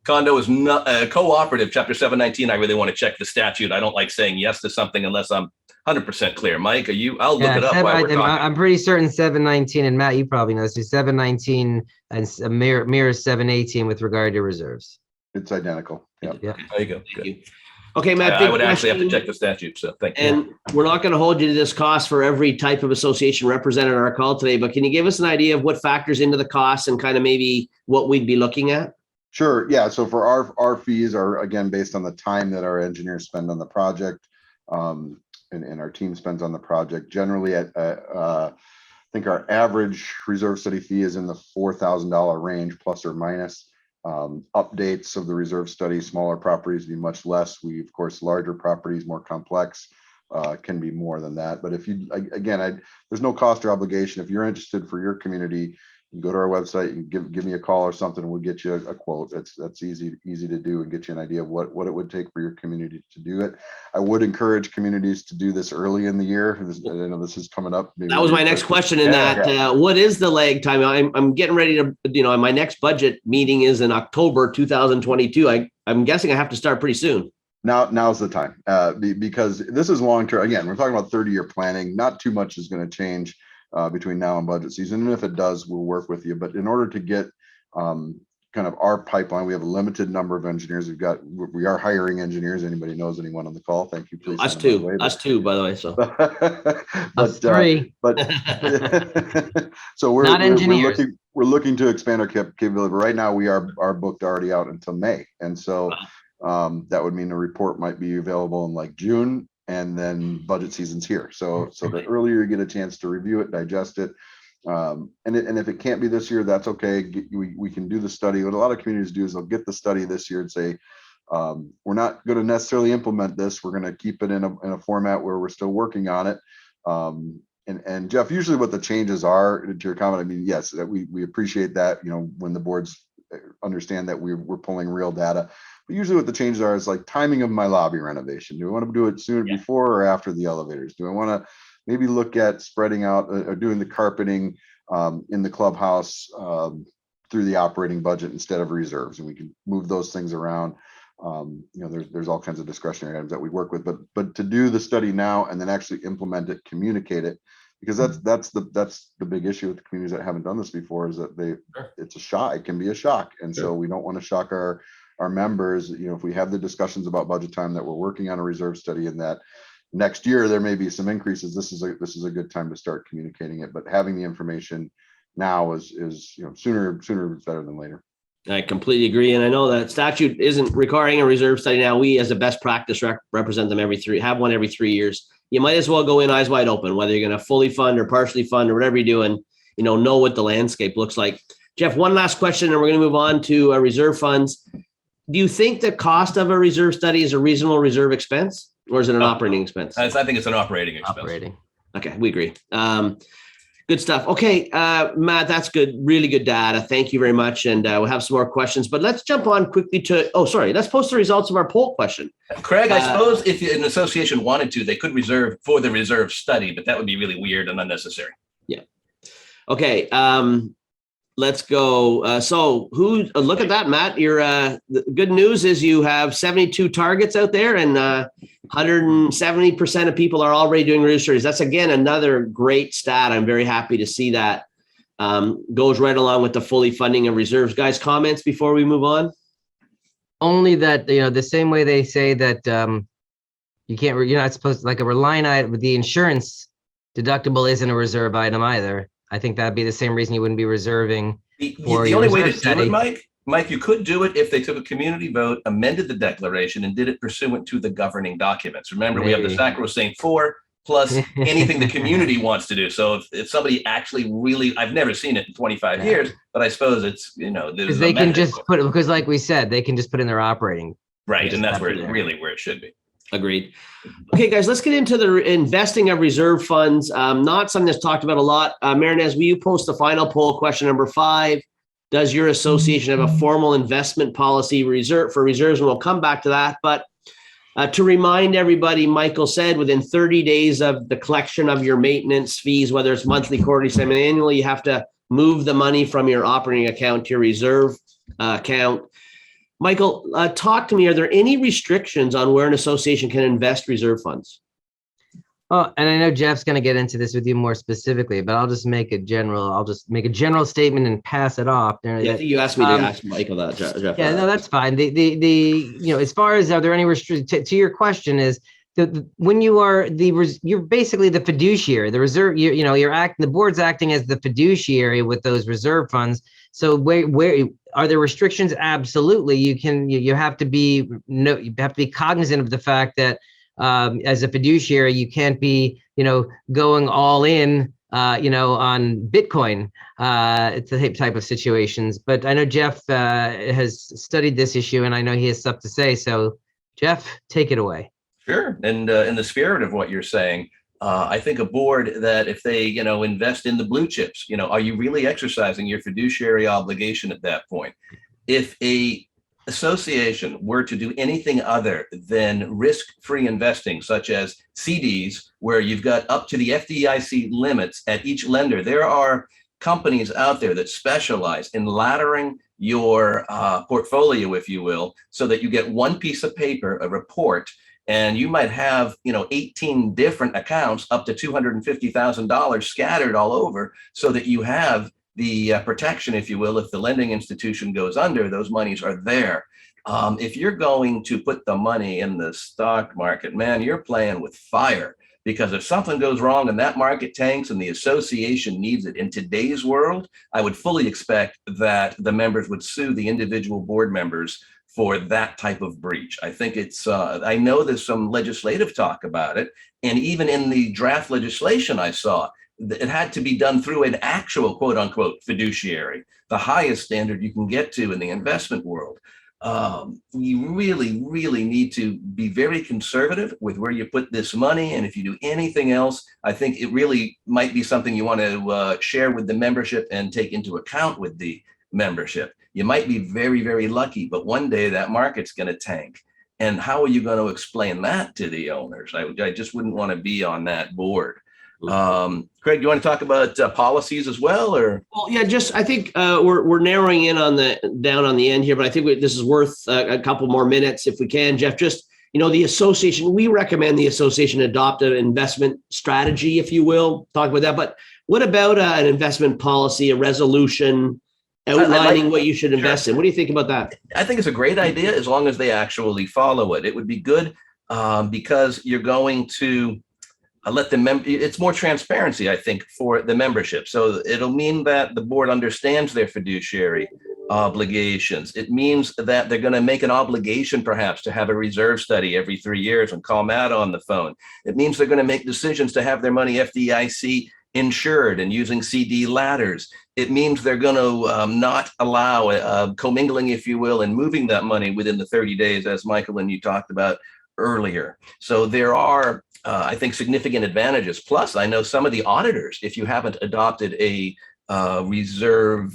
Condo is not cooperative, chapter 719. I really want to check the statute. I don't like saying yes to something unless I'm 100% clear. Mike, I'll look it up while we're talking. I'm pretty certain 719, and Matt, you probably know this, 719 and mirrors 718 with regard to reserves. It's identical. Yeah. There you go. Thank you. Okay, Matt. I would actually have to check the statute. So thank you. And we're not going to hold you to this cost for every type of association represented on our call today, but can you give us an idea of what factors into the cost and kind of maybe what we'd be looking at? Sure. Yeah. So for our fees are, again, based on the time that our engineers spend on the project, and our team spends on the project. Generally, I think our average reserve study fee is in the $4,000 range, plus or minus. Updates of the reserve study, smaller properties be much less. We, of course, larger properties, more complex, can be more than that. But if you, again, there's no cost or obligation. If you're interested for your community, you go to our website and give me a call or something, and we'll get you a quote. That's easy to do and get you an idea of what it would take for your community to do it. I would encourage communities to do this early in the year. I know this is coming up. That was my next question in that. What is the lag time? I'm getting ready to, my next budget meeting is in October 2022. I'm guessing I have to start pretty soon. Now's the time, because this is long-term. Again, we're talking about 30-year planning. Not too much is going to change between now and budget season. And if it does, we'll work with you. But in order to get kind of our pipeline, we have a limited number of engineers. We are hiring engineers. Anybody knows anyone on the call? Thank you. Please. Us too, by the way. So us three. So we're looking to expand our capability. But right now we are booked already out until May. And so that would mean the report might be available in like June. And then budget season's here. So the earlier you get a chance to review it, digest it, and if it can't be this year, that's okay. We can do the study. What a lot of communities do is they'll get the study this year and say, we're not going to necessarily implement this. We're going to keep it in a format where we're still working on it. And Jeff, usually what the changes are, to your comment, I mean, yes, that we appreciate that, when the boards understand that we're pulling real data. But usually what the changes are is like timing of my lobby renovation. Do I want to do it sooner, before or after the elevators? Do I want to maybe look at spreading out or doing the carpeting in the clubhouse through the operating budget instead of reserves? And we can move those things around. There's all kinds of discretionary items that we work with, but to do the study now and then actually implement it, communicate it, because that's the big issue with the communities that haven't done this before, is that it's a shock. It can be a shock. And so we don't want to shock our members. If we have the discussions about budget time that we're working on a reserve study, and that next year there may be some increases, this is a good time to start communicating it. But having the information now is sooner better than later. I completely agree. And I know that statute isn't requiring a reserve study now. We, as a best practice, represent them have one every 3 years. You might as well go in eyes wide open, whether you're going to fully fund or partially fund or whatever you're doing, know what the landscape looks like. Jeff, one last question, and we're going to move on to reserve funds. Do you think the cost of a reserve study is a reasonable reserve expense, or is it an operating expense? I think it's an operating expense. Okay, we agree. Good stuff. Okay, Matt, that's good. Really good data. Thank you very much. And we'll have some more questions, but let's jump on quickly let's post the results of our poll question. Craig, I suppose if an association wanted to, they could reserve for the reserve study, but that would be really weird and unnecessary. Yeah. Okay. Let's go. So look at that, Matt. The good news is you have 72 targets out there, and 170% of people are already doing registries. That's, again, another great stat. I'm very happy to see that. Goes right along with the fully funding of reserves. Guys, comments before we move on? Only that, the same way they say that you're not supposed to, like a line item, the insurance deductible isn't a reserve item either. I think that'd be the same reason you wouldn't be reserving. The only way to do it, Mike, you could do it if they took a community vote, amended the declaration, and did it pursuant to the governing documents. Remember, we have the sacrosanct 4, plus anything the community wants to do. So if somebody actually really, I've never seen it in 25 years, but I suppose it's, there's Because a they can method just for it. put it, because like we said, they can just put in their operating. Right. just And that's have where it it there. really, where it should be. Agreed. Okay, guys, let's get into the investing of reserve funds. Not something that's talked about a lot. Marinez, will you post the final poll, question number 5? Does your association have a formal investment policy for reserves? And we'll come back to that. But to remind everybody, Michael said within 30 days of the collection of your maintenance fees, whether it's monthly, quarterly, semi-annually, you have to move the money from your operating account to your reserve account. Michael, talk to me. Are there any restrictions on where an association can invest reserve funds? Oh, and I know Jeff's going to get into this with you more specifically, but I'll just make a general statement and pass it off. Yeah, I think you asked me to ask Michael that, Jeff. Yeah, no, that's fine. As far as are there any restrictions to your question is when you are you're basically the fiduciary, the reserve, the board's acting as the fiduciary with those reserve funds. So where are there restrictions? Absolutely. You have to be cognizant of the fact that as a fiduciary, you can't be, going all in, on Bitcoin. It's the type of situations. But I know Jeff has studied this issue, and I know he has stuff to say. So, Jeff, take it away. Sure. And in the spirit of what you're saying, I think a board that if they, invest in the blue chips, are you really exercising your fiduciary obligation at that point? If a association were to do anything other than risk-free investing, such as CDs, where you've got up to the FDIC limits at each lender, there are companies out there that specialize in laddering your portfolio, if you will, so that you get one piece of paper, a report, and you might have, 18 different accounts up to $250,000 scattered all over, so that you have the protection, if you will. If the lending institution goes under, those monies are there. If you're going to put the money in the stock market, man, you're playing with fire, because if something goes wrong and that market tanks and the association needs it in today's world, I would fully expect that the members would sue the individual board members for that type of breach. I think I know there's some legislative talk about it. And even in the draft legislation I saw, it had to be done through an actual quote unquote fiduciary, the highest standard you can get to in the investment world. You really, really need to be very conservative with where you put this money. And if you do anything else, I think it really might be something you want to share with the membership and take into account with the membership. You might be very, very lucky, but one day that market's going to tank. And how are you going to explain that to the owners? I just wouldn't want to be on that board. Craig, you want to talk about policies as well, or? Well, yeah, I think we're narrowing in down on the end here, but I think this is worth a couple more minutes if we can, Jeff. Just, the association, we recommend the association adopt an investment strategy, if you will. Talk about that. But what about an investment policy, a resolution outlining what you should invest in? What do you think about that? I think it's a great idea as long as they actually follow it. It would be good because you're going to let the it's more transparency, I think, for the membership. So it'll mean that the board understands their fiduciary obligations. It means that they're going to make an obligation perhaps to have a reserve study every 3 years and call Matt on the phone. It means they're going to make decisions to have their money FDIC insured and using CD ladders. It means they're going to not allow commingling, if you will, and moving that money within the 30 days, as Michael and you talked about earlier. So there are, I think, significant advantages. Plus, I know some of the auditors, if you haven't adopted a reserve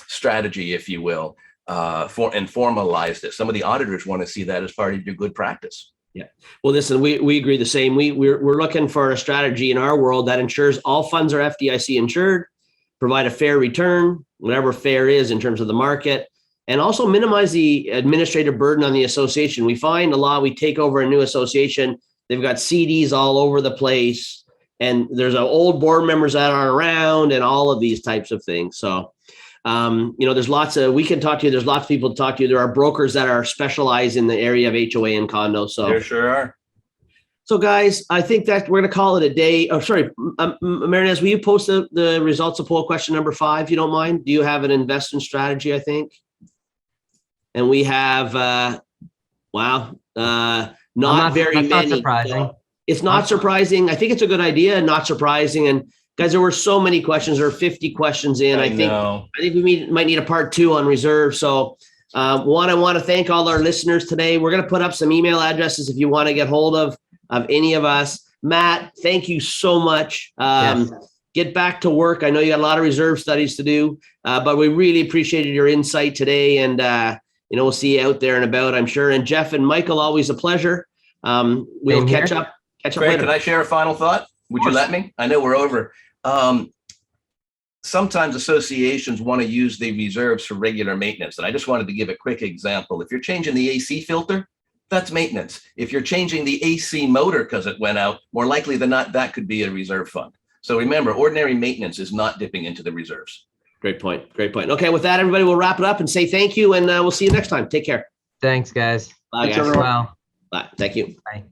strategy, if you will, and formalized it, some of the auditors want to see that as part of your good practice. Yeah. Well, listen, we agree the same. We're looking for a strategy in our world that ensures all funds are FDIC insured, provide a fair return, whatever fair is in terms of the market, and also minimize the administrative burden on the association. We find we take over a new association, they've got CDs all over the place, and there's old board members that aren't around and all of these types of things. So, there's we can talk to you. There's lots of people to talk to you. There are brokers that are specialized in the area of HOA and condos. So there sure are. So guys, I think that we're going to call it a day. Oh, sorry, Marinez, will you post the results of poll question number 5, if you don't mind? Do you have an investment strategy, I think? And we have, not very many. Not surprising. It's not surprising. I think it's a good idea and not surprising. And guys, there were so many questions. There were 50 questions in. I think we might need a part 2 on reserve. So I want to thank all our listeners today. We're going to put up some email addresses if you want to get hold of any of us. Matt, thank you so much. Yes. Get back to work. I know you got a lot of reserve studies to do, but we really appreciated your insight today. And, we'll see you out there and about, I'm sure. And Jeff and Michael, always a pleasure. We'll Same here. catch up Craig, later. can I share a final thought? Would you let me? I know we're over. Sometimes associations want to use the reserves for regular maintenance. And I just wanted to give a quick example. If you're changing the AC filter, that's maintenance. If you're changing the AC motor because it went out, more likely than not, that could be a reserve fund. So remember, ordinary maintenance is not dipping into the reserves. Great point. Great point. Okay, with that, everybody, we'll wrap it up and say thank you, and we'll see you next time. Take care. Thanks, guys. Bye, Thanks, guys. everyone. Well. Bye. Thank you. Bye.